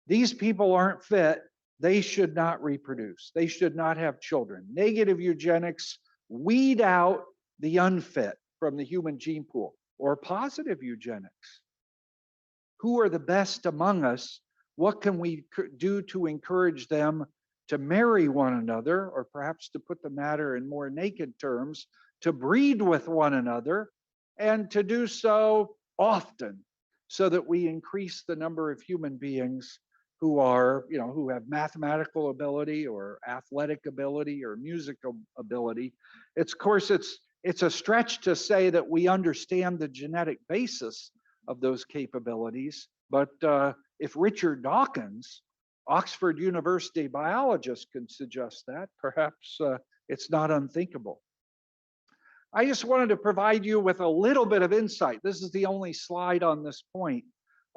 These people aren't fit. They should not reproduce. They should not have children. Negative eugenics weed out the unfit from the human gene pool. Or positive eugenics. Who are the best among us? What can we do to encourage them to marry one another, or perhaps to put the matter in more naked terms, to breed with one another, and to do so often, so that we increase the number of human beings who are, who have mathematical ability or athletic ability or musical ability. Of course, it's a stretch to say that we understand the genetic basis of those capabilities. But if Richard Dawkins, Oxford University biologist, can suggest that, perhaps it's not unthinkable. I just wanted to provide you with a little bit of insight. This is the only slide on this point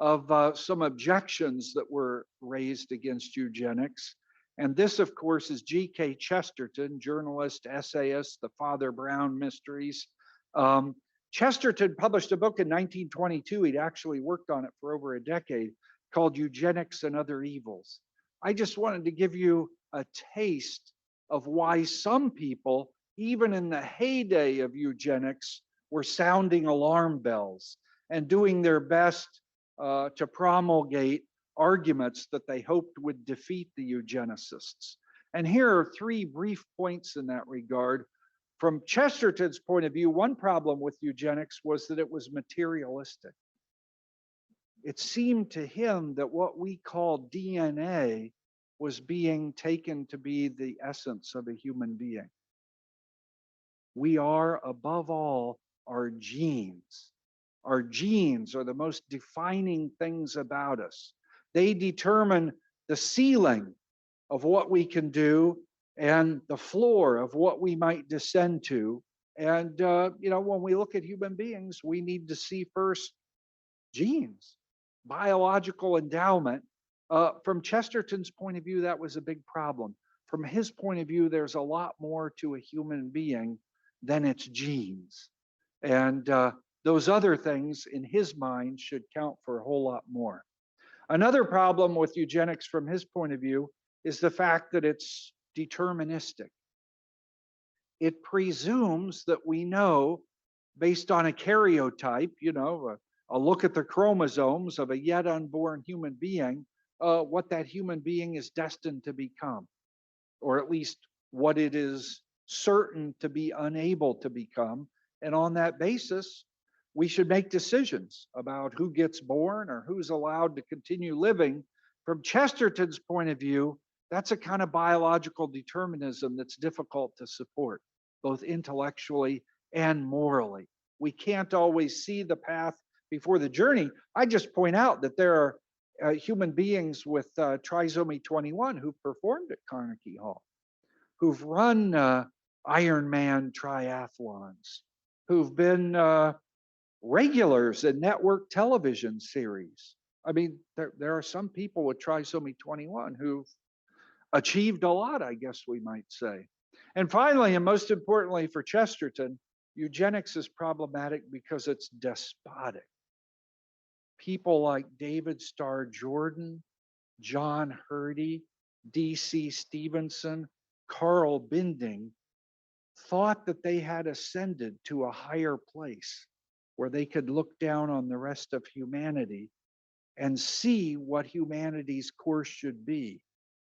of some objections that were raised against eugenics. And this, of course, is G.K. Chesterton, journalist, essayist, the Father Brown Mysteries. Chesterton published a book in 1922. He'd actually worked on it for over a decade, called Eugenics and Other Evils. I just wanted to give you a taste of why some people, even in the heyday of eugenics, were sounding alarm bells and doing their best to promulgate arguments that they hoped would defeat the eugenicists. And here are three brief points in that regard. From Chesterton's point of view, one problem with eugenics was that it was materialistic. It seemed to him that what we call DNA was being taken to be the essence of a human being. We are, above all, our genes. Our genes are the most defining things about us. They determine the ceiling of what we can do and the floor of what we might descend to. And, when we look at human beings, we need to see first genes, biological endowment. From Chesterton's point of view, that was a big problem. From his point of view, there's a lot more to a human being than its genes. And those other things, in his mind, should count for a whole lot more. Another problem with eugenics from his point of view is the fact that it's deterministic. It presumes that we know, based on a karyotype, a look at the chromosomes of a yet unborn human being, what that human being is destined to become, or at least what it is certain to be unable to become. And on that basis, we should make decisions about who gets born or who's allowed to continue living. From Chesterton's point of view, that's a kind of biological determinism that's difficult to support, both intellectually and morally. We can't always see the path before the journey. I just point out that there are human beings with trisomy 21 who've performed at Carnegie Hall, who've run Ironman triathlons, who've been regulars in network television series. I mean, there are some people with trisomy 21 who've achieved a lot, I guess we might say. And finally, and most importantly for Chesterton, eugenics is problematic because it's despotic. People like David Starr Jordan, John Hurde, D.C. Stevenson, Carl Binding thought that they had ascended to a higher place where they could look down on the rest of humanity and see what humanity's course should be,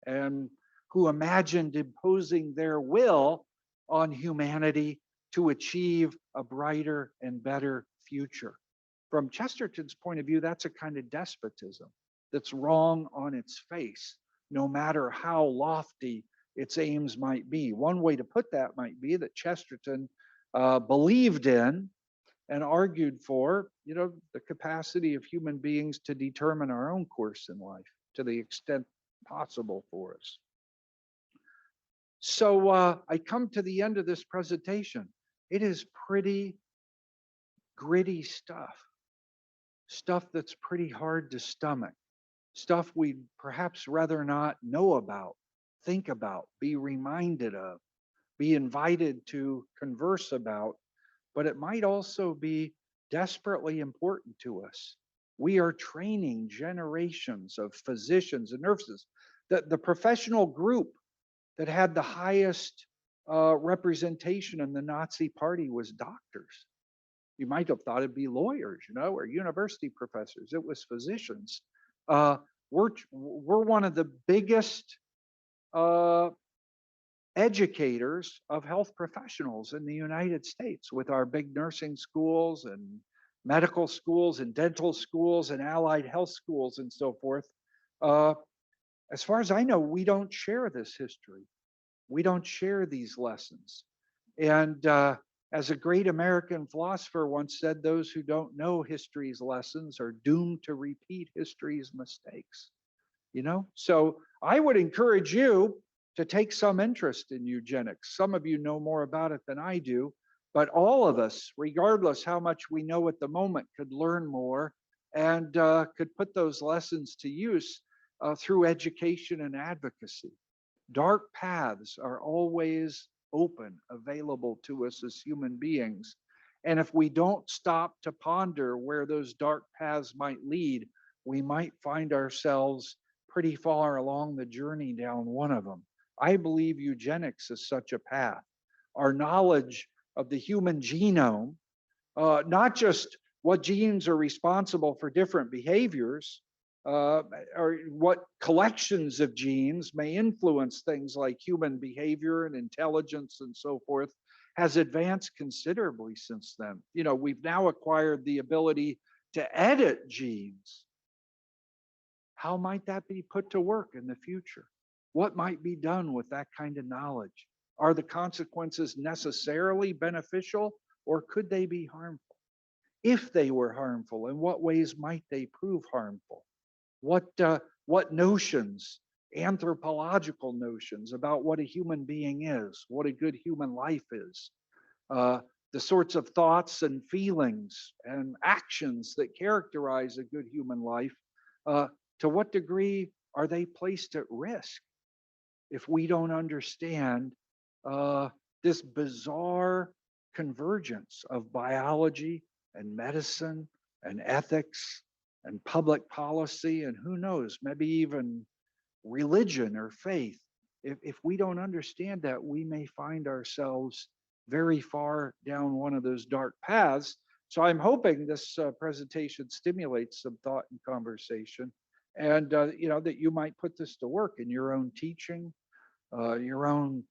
and who imagined imposing their will on humanity to achieve a brighter and better future. From Chesterton's point of view, that's a kind of despotism that's wrong on its face, no matter how lofty its aims might be. One way to put that might be that Chesterton believed in and argued for, the capacity of human beings to determine our own course in life to the extent possible for us. So I come to the end of this presentation. It is pretty gritty stuff that's pretty hard to stomach, stuff we'd perhaps rather not know about, think about, be reminded of, be invited to converse about, but it might also be desperately important to us. We are training generations of physicians and nurses. The professional group that had the highest representation in the Nazi party was doctors. You might have thought it'd be lawyers, or university professors. It was physicians. We're one of the biggest educators of health professionals in the United States, with our big nursing schools and medical schools and dental schools and allied health schools and so forth. As far as I know, we don't share this history. We don't share these lessons. And as a great American philosopher once said, those who don't know history's lessons are doomed to repeat history's mistakes. So I would encourage you to take some interest in eugenics. Some of you know more about it than I do, but all of us, regardless how much we know at the moment, could learn more and could put those lessons to use through education and advocacy. Dark paths are always open, available to us as human beings. And if we don't stop to ponder where those dark paths might lead, we might find ourselves pretty far along the journey down one of them. I believe eugenics is such a path. Our knowledge of the human genome, not just what genes are responsible for different behaviors, or what collections of genes may influence things like human behavior and intelligence and so forth, has advanced considerably since then. We've now acquired the ability to edit genes. How might that be put to work in the future? What might be done with that kind of knowledge? Are the consequences necessarily beneficial, or could they be harmful? If they were harmful, in what ways might they prove harmful? What notions, anthropological notions about what a human being is, what a good human life is, the sorts of thoughts and feelings and actions that characterize a good human life, to what degree are they placed at risk if we don't understand this bizarre convergence of biology and medicine and ethics and public policy, and who knows, maybe even religion or faith? If we don't understand that, we may find ourselves very far down one of those dark paths. So I'm hoping this presentation stimulates some thought and conversation, and that you might put this to work in your own teaching, your own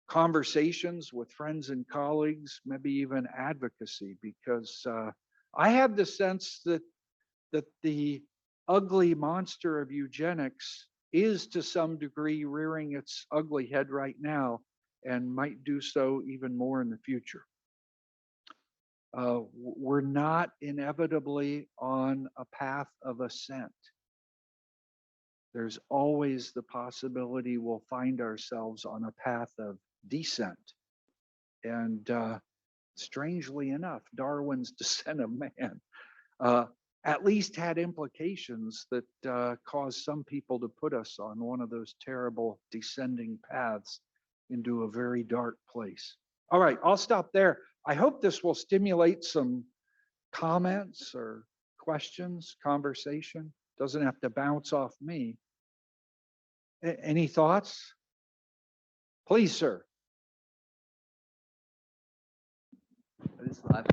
conversations with friends and colleagues, maybe even advocacy, because I have the sense that the ugly monster of eugenics is to some degree rearing its ugly head right now, and might do so even more in the future. we're not inevitably on a path of ascent. There's always the possibility we'll find ourselves on a path of descent. And strangely enough, Darwin's Descent of Man at least had implications that caused some people to put us on one of those terrible descending paths into a very dark place. All right, I'll stop there. I hope this will stimulate some comments or questions, conversation. Doesn't have to bounce off me. Any thoughts? Please, sir. This live.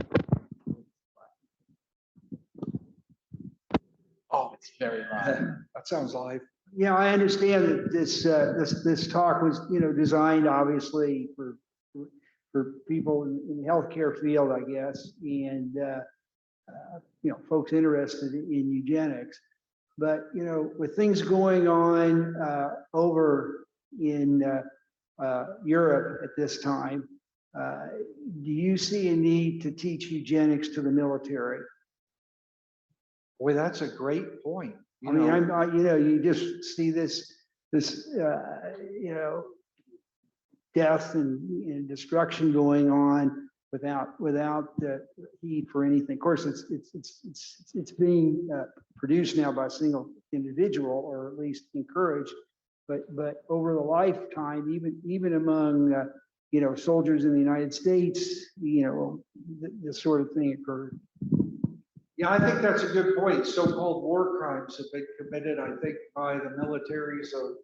Oh, it's very live. That sounds live. Yeah, I understand that this talk was, designed obviously for people in the healthcare field, I guess, and folks interested in eugenics. But with things going on over in Europe at this time, do you see a need to teach eugenics to the military? Boy, that's a great point. You just see this death and destruction going on without the heed for anything. Of course, it's being produced now by a single individual, or at least encouraged. But over the lifetime, even among soldiers in the United States, this sort of thing occurred. Yeah, I think that's a good point. So-called war crimes have been committed, I think, by the militaries of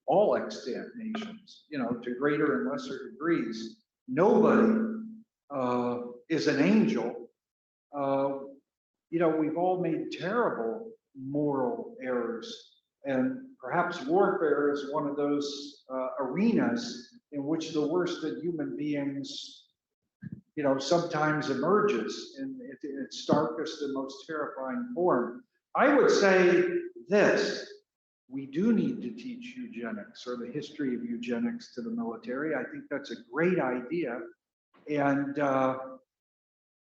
all extant nations, to greater and lesser degrees. Nobody is an angel. We've all made terrible moral errors, and perhaps warfare is one of those arenas in which the worst in human beings sometimes emerges in its starkest and most terrifying form. I would say this: we do need to teach eugenics, or the history of eugenics, to the military. I think that's a great idea. And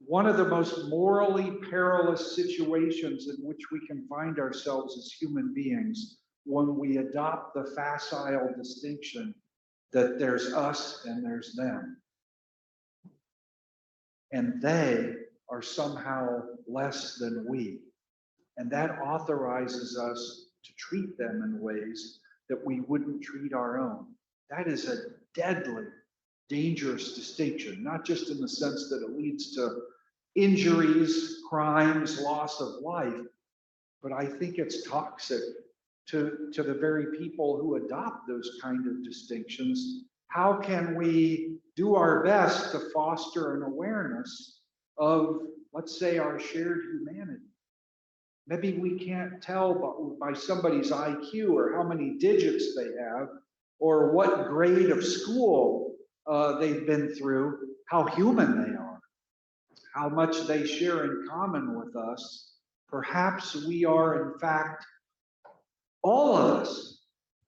one of the most morally perilous situations in which we can find ourselves as human beings, when we adopt the facile distinction that there's us and there's them, and they are somehow less than we. And that authorizes us to treat them in ways that we wouldn't treat our own. That is a deadly, dangerous distinction, not just in the sense that it leads to injuries, crimes, loss of life, but I think it's toxic to the very people who adopt those kind of distinctions. How can we do our best to foster an awareness of, let's say, our shared humanity? Maybe we can't tell by somebody's IQ or how many digits they have or what grade of school they've been through, how human they are, how much they share in common with us. Perhaps we are, in fact, all of us,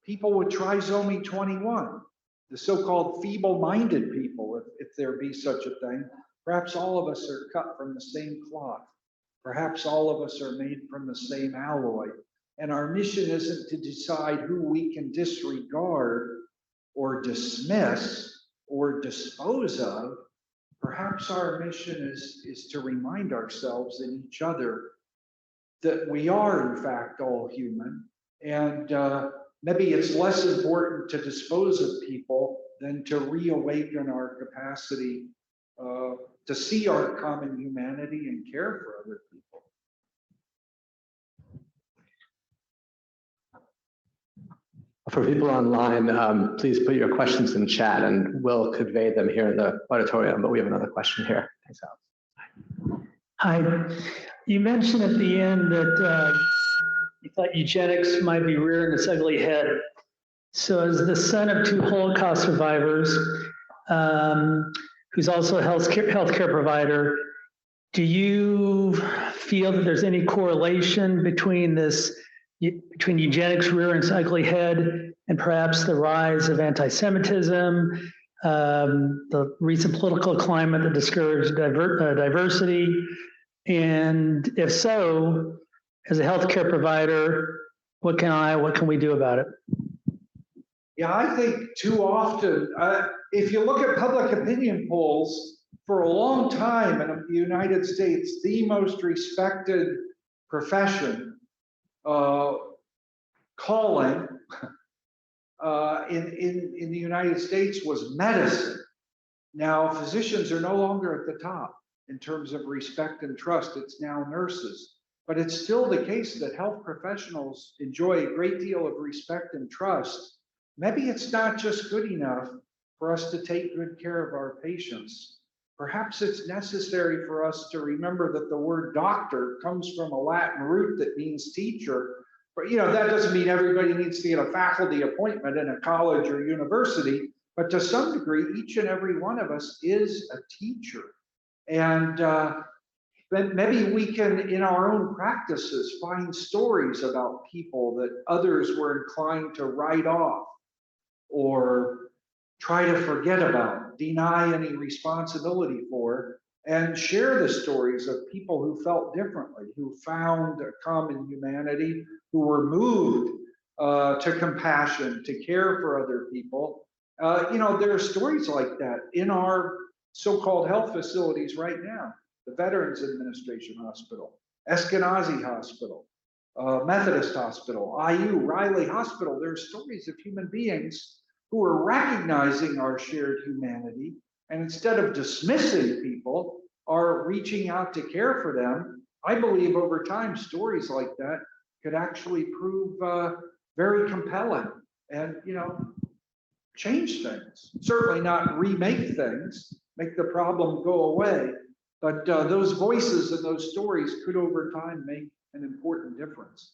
people with trisomy 21, the so-called feeble-minded people, if there be such a thing. Perhaps all of us are cut from the same cloth. Perhaps all of us are made from the same alloy. And our mission isn't to decide who we can disregard or dismiss or dispose of. Perhaps our mission is to remind ourselves and each other that we are, in fact, all human. And maybe it's less important to dispose of people than to reawaken our capacity to see our common humanity and care for other people. For people online, please put your questions in chat and we'll convey them here in the auditorium, but we have another question here. Thanks, Alex. Hi. You mentioned at the end that you thought eugenics might be rearing its ugly head. So as the son of two Holocaust survivors, who's also a healthcare provider, do you feel that there's any correlation between eugenics rearing its ugly head and perhaps the rise of anti-Semitism, the recent political climate that discouraged diversity? And if so, as a healthcare provider, what can we do about it? Yeah, I think too often, if you look at public opinion polls, for a long time in the United States, the most respected profession, calling in the United States was medicine. Now, physicians are no longer at the top in terms of respect and trust. It's now nurses. But it's still the case that health professionals enjoy a great deal of respect and trust. Maybe it's not just good enough for us to take good care of our patients. Perhaps it's necessary for us to remember that the word doctor comes from a Latin root that means teacher. But that doesn't mean everybody needs to get a faculty appointment in a college or university, but to some degree, each and every one of us is a teacher. And maybe we can, in our own practices, find stories about people that others were inclined to write off or try to forget about, deny any responsibility for, and share the stories of people who felt differently, who found a common humanity, who were moved to compassion, to care for other people. There are stories like that in our so-called health facilities right now. The Veterans Administration Hospital, Eskenazi Hospital, Methodist Hospital, IU, Riley Hospital. There are stories of human beings who are recognizing our shared humanity, and instead of dismissing people, are reaching out to care for them. I believe over time, stories like that could actually prove very compelling and, change things. Certainly not remake things, make the problem go away, but those voices and those stories could over time make an important difference.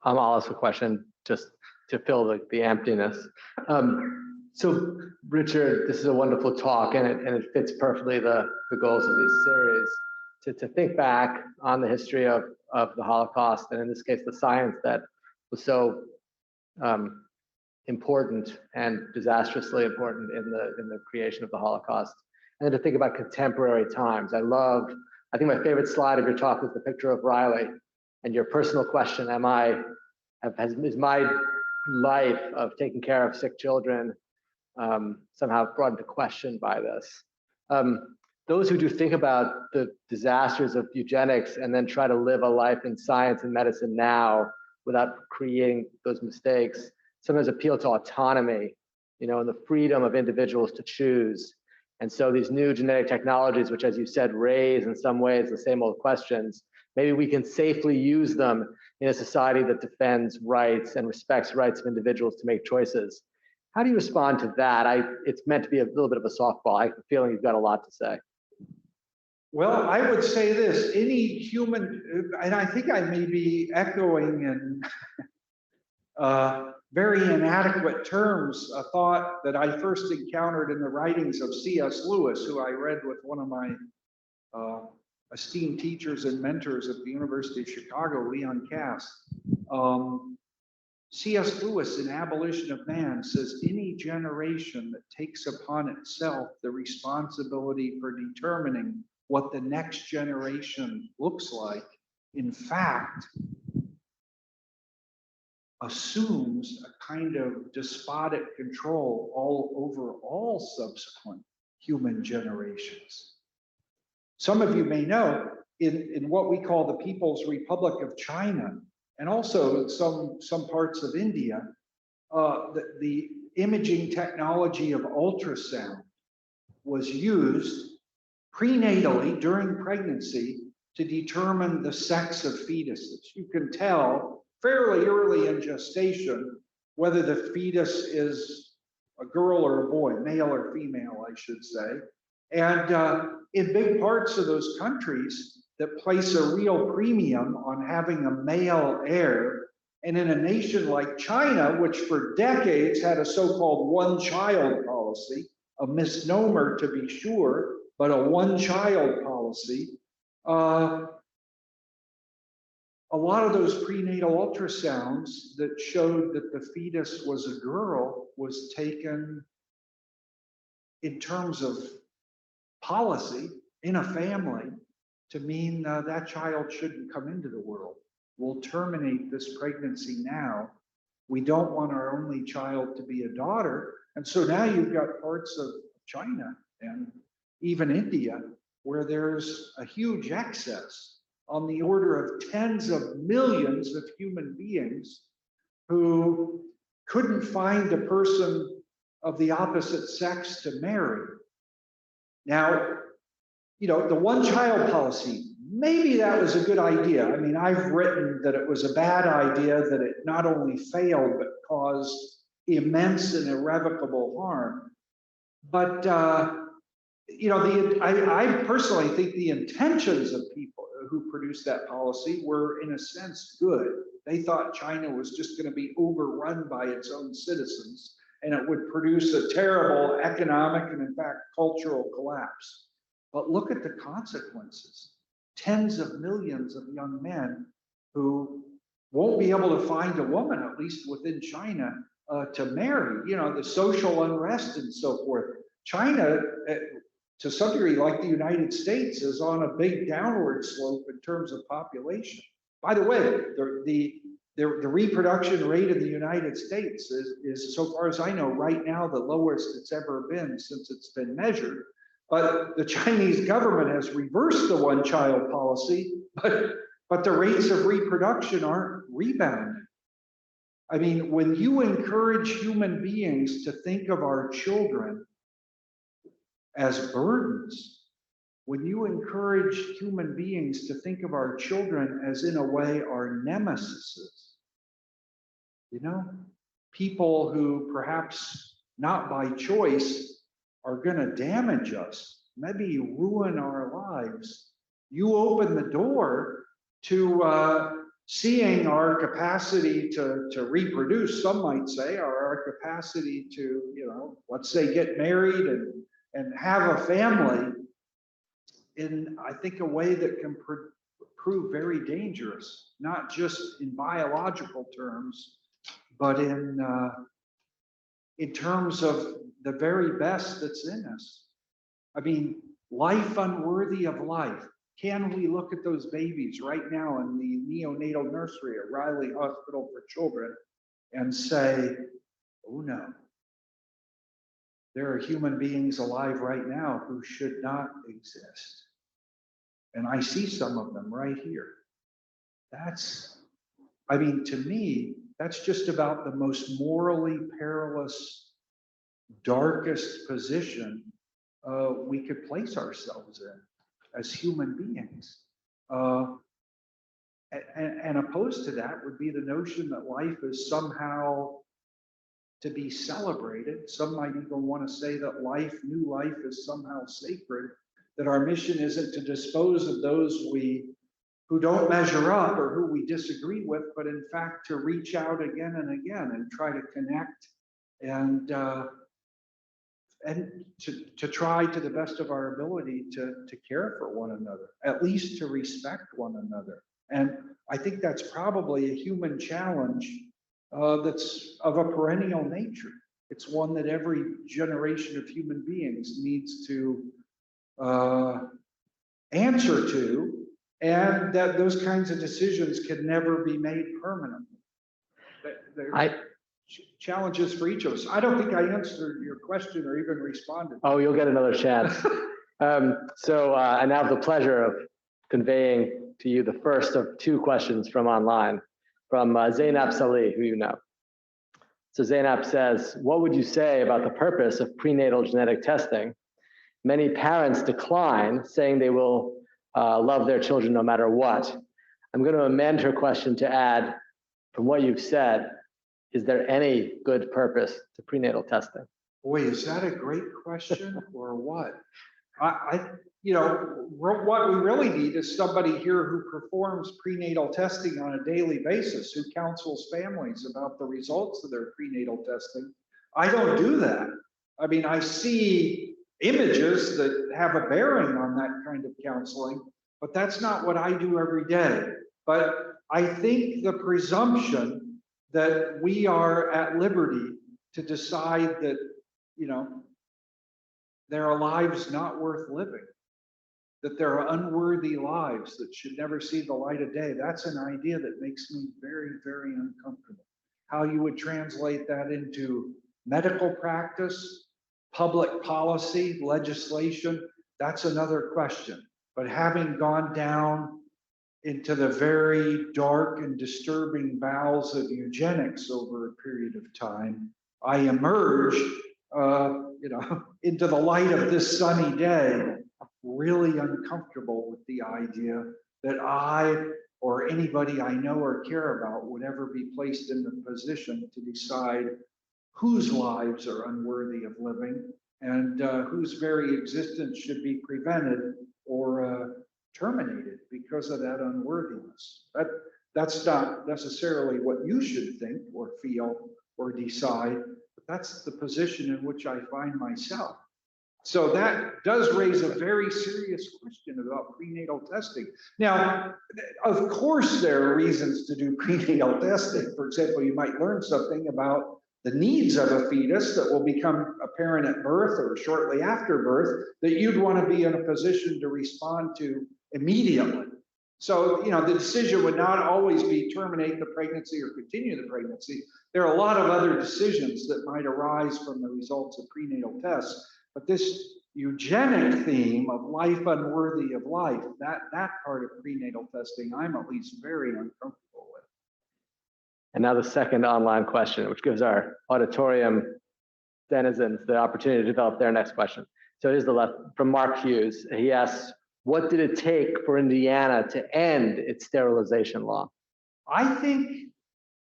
I'll ask a question just to fill the emptiness. So Richard, this is a wonderful talk, and it fits perfectly the goals of this series to think back on the history of the Holocaust, and in this case, the science that was so important and disastrously important in the creation of the Holocaust, and then to think about contemporary times. I think my favorite slide of your talk was the picture of Riley, and your personal question: is my life of taking care of sick children somehow brought into question by this? Those who do think about the disasters of eugenics and then try to live a life in science and medicine now without creating those mistakes sometimes appeal to autonomy, and the freedom of individuals to choose. And so these new genetic technologies, which, as you said, raise in some ways the same old questions, maybe we can safely use them in a society that defends rights and respects rights of individuals to make choices. How do you respond to that? It's meant to be a little bit of a softball. I have a feeling you've got a lot to say. Well, I would say this: any human, and I think I may be echoing in very inadequate terms a thought that I first encountered in the writings of C.S. Lewis, who I read with one of my esteemed teachers and mentors at the University of Chicago, Leon Cass. C.S. Lewis in Abolition of Man says, any generation that takes upon itself the responsibility for determining what the next generation looks like, in fact, assumes a kind of despotic control all over all subsequent human generations. Some of you may know, in what we call the People's Republic of China, and also some parts of India, the imaging technology of ultrasound was used prenatally during pregnancy to determine the sex of fetuses. You can tell fairly early in gestation whether the fetus is a girl or a boy, male or female, I should say. And in big parts of those countries that place a real premium on having a male heir, and in a nation like China, which for decades had a so-called one-child policy, a misnomer to be sure, but a one-child policy, a lot of those prenatal ultrasounds that showed that the fetus was a girl was taken in terms of policy in a family to mean that child shouldn't come into the world. We'll terminate this pregnancy now. We don't want our only child to be a daughter. And so now you've got parts of China and even India where there's a huge excess on the order of tens of millions of human beings who couldn't find a person of the opposite sex to marry. Now, you know, the one-child policy, maybe that was a good idea. I mean, I've written that it was a bad idea, that it not only failed, but caused immense and irrevocable harm. But, you know, I personally think the intentions of people who produced that policy were, in a sense, good. They thought China was just going to be overrun by its own citizens, and it would produce a terrible economic and, in fact, cultural collapse. But look at the consequences. Tens of millions of young men who won't be able to find a woman, at least within China, to marry, you know, the social unrest and so forth. China, to some degree, like the United States, is on a big downward slope in terms of population. By the way, the reproduction rate in the United States is, so far as I know, right now the lowest it's ever been since it's been measured. But the Chinese government has reversed the one-child policy, but the rates of reproduction aren't rebounding. I mean, when you encourage human beings to think of our children as burdens, when you encourage human beings to think of our children as, in a way, our nemesis, you know, people who perhaps not by choice are going to damage us, maybe ruin our lives, you open the door to seeing our capacity to reproduce, some might say, or our capacity to, you know, let's say get married and have a family in, I think, a way that can prove very dangerous, not just in biological terms, but in terms of the very best that's in us. I mean, life unworthy of life. Can we look at those babies right now in the neonatal nursery at Riley Hospital for Children and say, oh no, there are human beings alive right now who should not exist. And I see some of them right here. That's, I mean, to me, that's just about the most morally perilous, darkest position we could place ourselves in as human beings. And opposed to that would be the notion that life is somehow to be celebrated. Some might even want to say that new life is somehow sacred, that our mission isn't to dispose of those who don't measure up or who we disagree with, but in fact to reach out again and again and try to connect and to try to the best of our ability to care for one another, at least to respect one another. And I think that's probably a human challenge that's of a perennial nature. It's one that every generation of human beings needs to answer to, and that those kinds of decisions can never be made permanently. Challenges for each of us. I don't think I answered your question or even responded. Oh, you'll get another chance. So I now have the pleasure of conveying to you the first of two questions from online, from Zainab Salih, who you know. So Zainab says, what would you say about the purpose of prenatal genetic testing? Many parents decline, saying they will love their children no matter what. I'm going to amend her question to add, from what you've said, is there any good purpose to prenatal testing? Boy, is that a great question or what? You know, what we really need is somebody here who performs prenatal testing on a daily basis, who counsels families about the results of their prenatal testing. I don't do that. I mean, I see images that have a bearing on that kind of counseling, but that's not what I do every day. But I think the presumption that we are at liberty to decide that, you know, there are lives not worth living, that there are unworthy lives that should never see the light of day. That's an idea that makes me very, very uncomfortable. How you would translate that into medical practice, public policy, legislation, that's another question. But having gone down into the very dark and disturbing bowels of eugenics over a period of time, I emerge, into the light of this sunny day, really uncomfortable with the idea that I or anybody I know or care about would ever be placed in the position to decide whose lives are unworthy of living and whose very existence should be prevented or terminated because of that unworthiness. That's not necessarily what you should think or feel or decide, but that's the position in which I find myself. So that does raise a very serious question about prenatal testing. Now, of course, there are reasons to do prenatal testing. For example, you might learn something about the needs of a fetus that will become apparent at birth or shortly after birth that you'd want to be in a position to respond to immediately. So, the decision would not always be terminate the pregnancy or continue the pregnancy. There are a lot of other decisions that might arise from the results of prenatal tests. But this eugenic theme of life unworthy of life, that part of prenatal testing, I'm at least very uncomfortable with. And now the second online question, which gives our auditorium denizens the opportunity to develop their next question. So here's the left from Mark Hughes. He asks, what did it take for Indiana to end its sterilization law? I think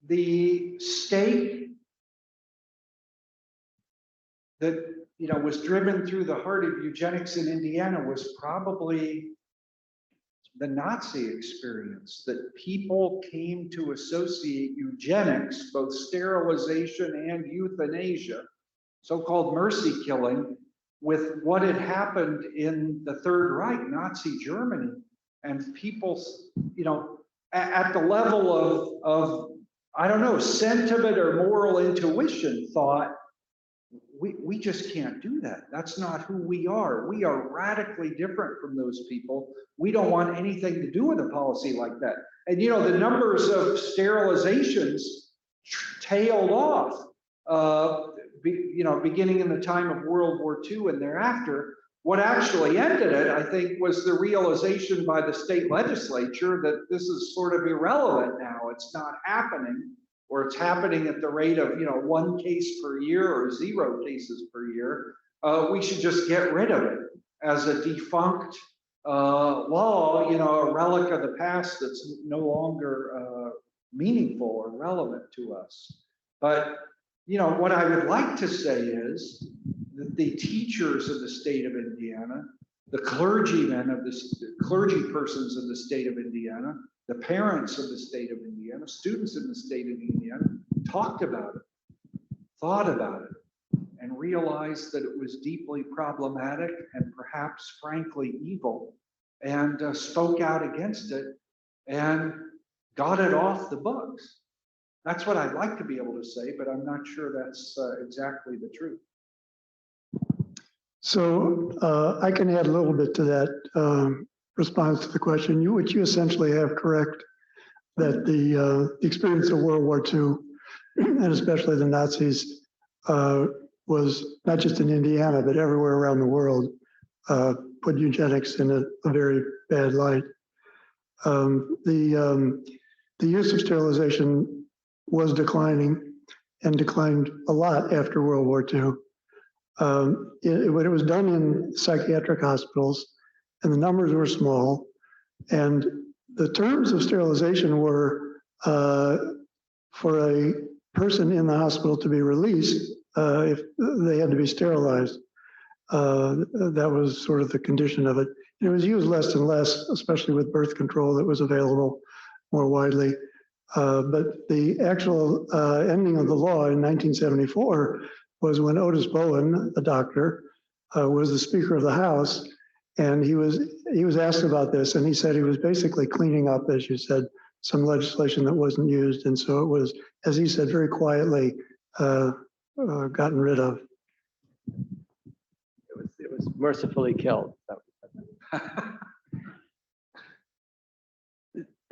the state that was driven through the heart of eugenics in Indiana was probably the Nazi experience, that people came to associate eugenics, both sterilization and euthanasia, so-called mercy killing, with what had happened in the Third Reich, Nazi Germany, and people, at the level of I don't know, sentiment or moral intuition thought, we just can't do that. That's not who we are. We are radically different from those people. We don't want anything to do with a policy like that. And the numbers of sterilizations tailed off, beginning in the time of World War II and thereafter. What actually ended it, I think, was the realization by the state legislature that this is sort of irrelevant now. It's not happening, or it's happening at the rate of 1 case per year or 0 cases per year. We should just get rid of it as a defunct law, a relic of the past that's no longer meaningful or relevant to us. But what I would like to say is that the teachers of the state of Indiana, the clergymen of the clergy persons of the state of Indiana, the parents of the state of Indiana, students in the state of Indiana, talked about it, thought about it, and realized that it was deeply problematic and perhaps frankly evil, and spoke out against it and got it off the books. That's what I'd like to be able to say, but I'm not sure that's exactly the truth. So I can add a little bit to that response to the question, which you essentially have correct, that the experience of World War II, and especially the Nazis, was not just in Indiana, but everywhere around the world, put eugenics in a very bad light. The use of sterilization was declining and declined a lot after World War II. When it was done in psychiatric hospitals, and the numbers were small, and the terms of sterilization were for a person in the hospital to be released if they had to be sterilized. That was sort of the condition of it. It was used less and less, especially with birth control that was available more widely. But the actual ending of the law in 1974 was when Otis Bowen, a doctor, was the Speaker of the House, and he was asked about this, and he said he was basically cleaning up, as you said, some legislation that wasn't used. And so it was, as he said, very quietly gotten rid of. It was mercifully killed.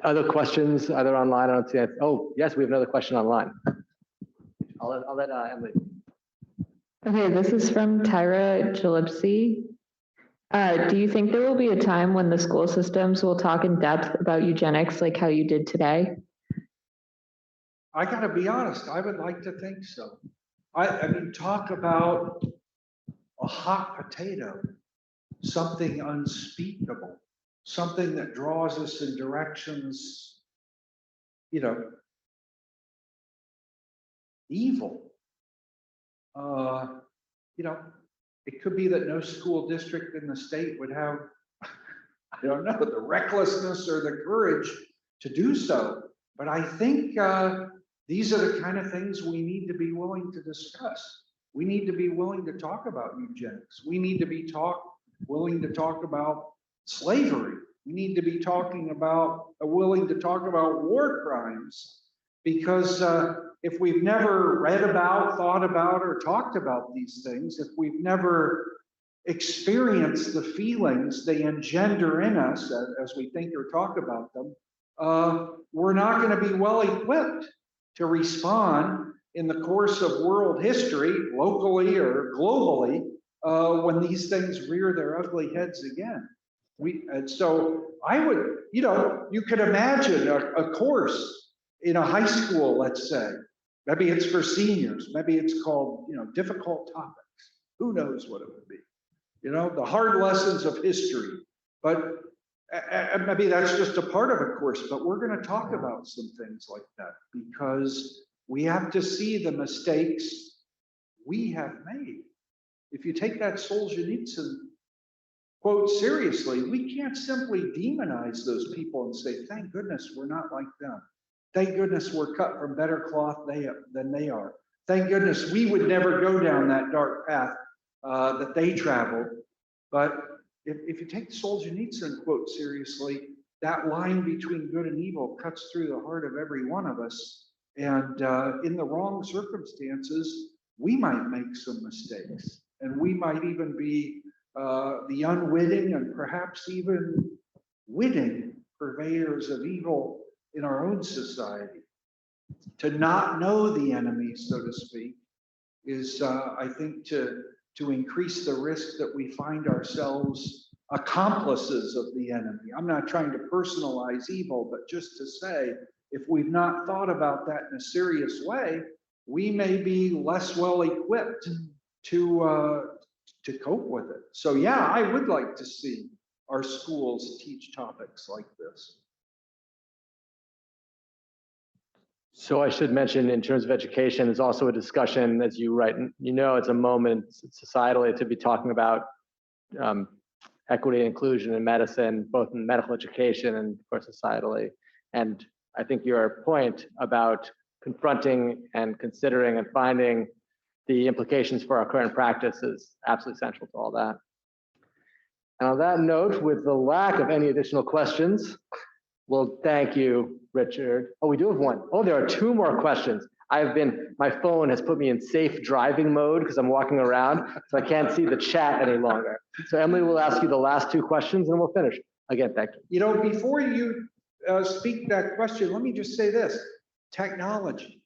Other questions, either online? I don't see it. Oh, yes, we have another question online. I'll let Emily. Okay, this is from Tyra Gillespie. Do you think there will be a time when the school systems will talk in depth about eugenics like how you did today? I gotta be honest, I would like to think so. I mean, talk about a hot potato, something unspeakable, something that draws us in directions, you know, evil. You know, it could be that no school district in the state would have, I don't know, the recklessness or the courage to do so. But I think these are the kind of things we need to be willing to discuss. We need to be willing to talk about eugenics. We need to be willing to talk about slavery. We need to be willing to talk about war crimes. Because if we've never read about, thought about, or talked about these things, if we've never experienced the feelings they engender in us as we think or talk about them, we're not going to be well equipped to respond in the course of world history, locally or globally, when these things rear their ugly heads again. And so I would, you know, you could imagine a course in a high school, let's say, maybe it's for seniors, maybe it's called, you know, difficult topics. Who knows what it would be? You know, the hard lessons of history. But maybe that's just a part of a course, but we're going to talk about some things like that because we have to see the mistakes we have made. If you take that Solzhenitsyn quote seriously, we can't simply demonize those people and say, thank goodness we're not like them. Thank goodness we're cut from better cloth than they are. Thank goodness we would never go down that dark path that they traveled. But if you take the Solzhenitsyn quote seriously, that line between good and evil cuts through the heart of every one of us. And in the wrong circumstances, we might make some mistakes. And we might even be the unwitting and perhaps even witting purveyors of evil in our own society. To not know the enemy, so to speak, is, I think, to increase the risk that we find ourselves accomplices of the enemy. I'm not trying to personalize evil, but just to say, if we've not thought about that in a serious way, we may be less well equipped to cope with it. So yeah, I would like to see our schools teach topics like this. So I should mention, in terms of education, there's also a discussion, as you write, you know, it's a moment societally to be talking about equity and inclusion in medicine, both in medical education and, of course, societally. And I think your point about confronting and considering and finding the implications for our current practice is absolutely central to all that. And on that note, with the lack of any additional questions, well, thank you, Richard. Oh, we do have one. Oh, there are two more questions. My phone has put me in safe driving mode because I'm walking around, so I can't see the chat any longer. So Emily will ask you the last two questions and we'll finish. Again, thank you. You know, before you speak that question, let me just say this. Technology,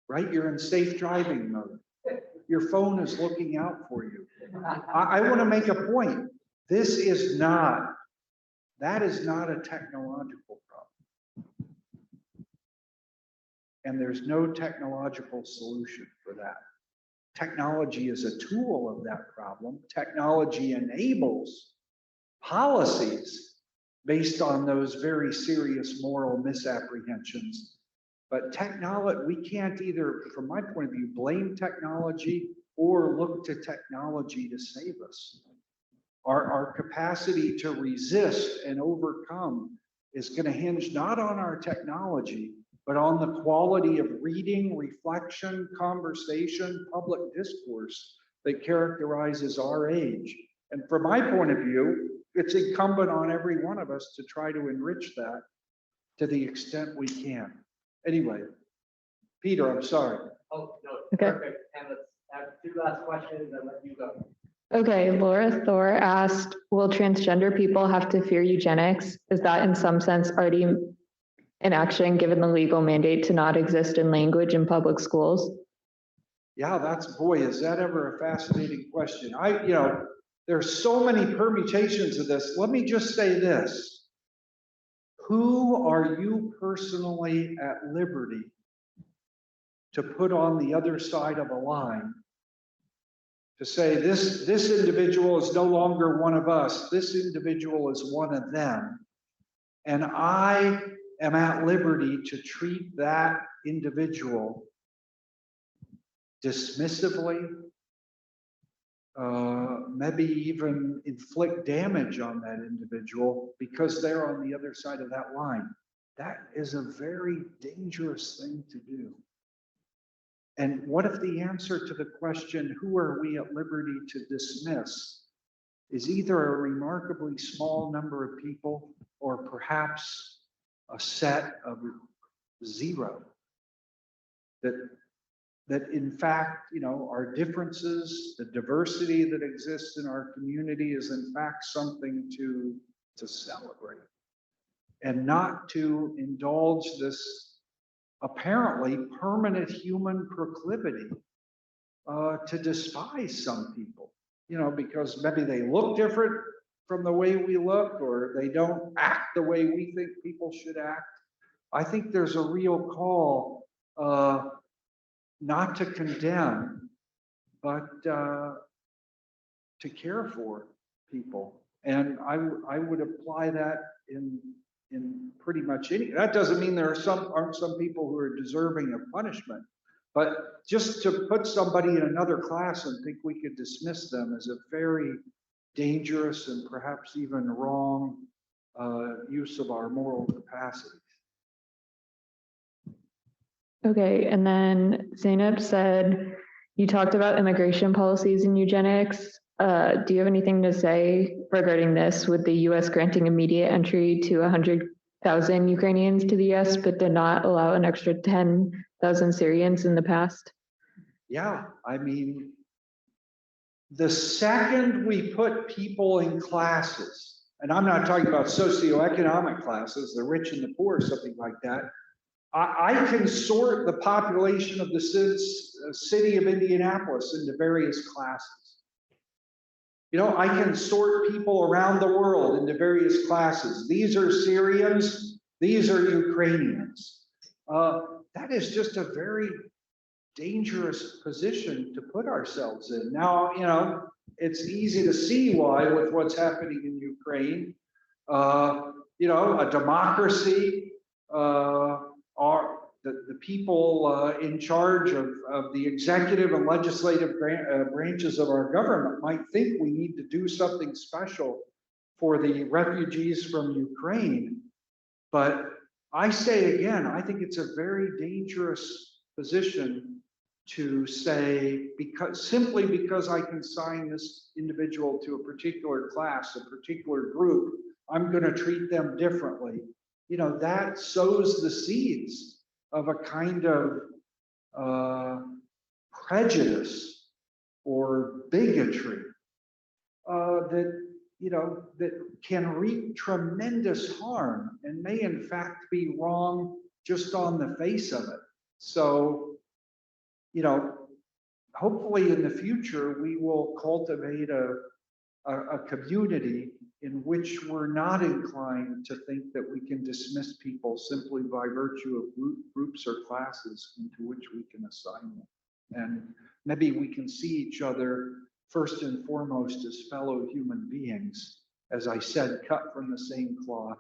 right? You're in safe driving mode. Your phone is looking out for you. I want to make a point. That is not a technological problem. And there's no technological solution for that. Technology is a tool of that problem. Technology enables policies based on those very serious moral misapprehensions. But we can't either, from my point of view, blame technology or look to technology to save us. Our capacity to resist and overcome is going to hinge not on our technology, but on the quality of reading, reflection, conversation, public discourse that characterizes our age. And from my point of view, it's incumbent on every one of us to try to enrich that to the extent we can. Anyway, Peter, I'm sorry. Oh, no, Okay. perfect. And let's have 2 last questions and let you go. Okay, Laura Thor asked, will transgender people have to fear eugenics? Is that in some sense already in action given the legal mandate to not exist in language in public schools? Yeah, boy, is that ever a fascinating question. There's so many permutations of this. Let me just say this. Who are you personally at liberty to put on the other side of a line to say this individual is no longer one of us, this individual is one of them, and I am at liberty to treat that individual dismissively, maybe even inflict damage on that individual because they're on the other side of that line. That is a very dangerous thing to do. And what if the answer to the question, who are we at liberty to dismiss, is either a remarkably small number of people or perhaps a set of 0? That in fact, our differences, the diversity that exists in our community is in fact something to celebrate and not to indulge this apparently permanent human proclivity to despise some people, because maybe they look different from the way we look, or they don't act the way we think people should act. I think there's a real call not to condemn, but to care for people. And I would apply that in pretty much any. That doesn't mean there aren't some people who are deserving of punishment, but just to put somebody in another class and think we could dismiss them is a very dangerous and perhaps even wrong use of our moral capacity. Okay, and then Zainab said, you talked about immigration policies in eugenics. Do you have anything to say regarding this, with the US granting immediate entry to 100,000 Ukrainians to the US, but did not allow an extra 10,000 Syrians in the past? Yeah, I mean, the second we put people in classes, and I'm not talking about socioeconomic classes, the rich and the poor, something like that, I can sort the population of the city of Indianapolis into various classes. I can sort people around the world into various classes. These are Syrians, these are Ukrainians. That is just a very dangerous position to put ourselves in. Now, it's easy to see why with what's happening in Ukraine. A democracy, are the people in charge of the executive and legislative branches of our government might think we need to do something special for the refugees from Ukraine. But I say again, I think it's a very dangerous position to say, simply because I can assign this individual to a particular class, a particular group, I'm going to treat them differently. That sows the seeds of a kind of prejudice or bigotry that can wreak tremendous harm and may in fact be wrong just on the face of it. So, hopefully in the future, we will cultivate a community in which we're not inclined to think that we can dismiss people simply by virtue of groups or classes into which we can assign them. And maybe we can see each other first and foremost as fellow human beings, as I said, cut from the same cloth,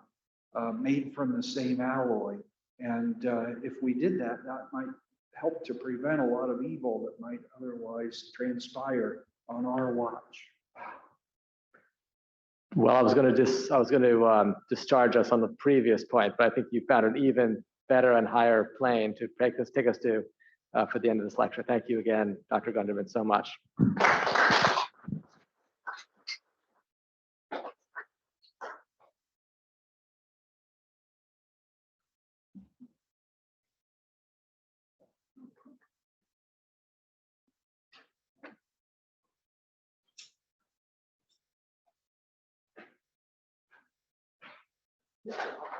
made from the same alloy. And if we did that, that might help to prevent a lot of evil that might otherwise transpire on our watch. Well, I was going to discharge us on the previous point, but I think you found an even better and higher plane to take us to for the end of this lecture. Thank you again, Dr. Gunderman, so much. Yeah.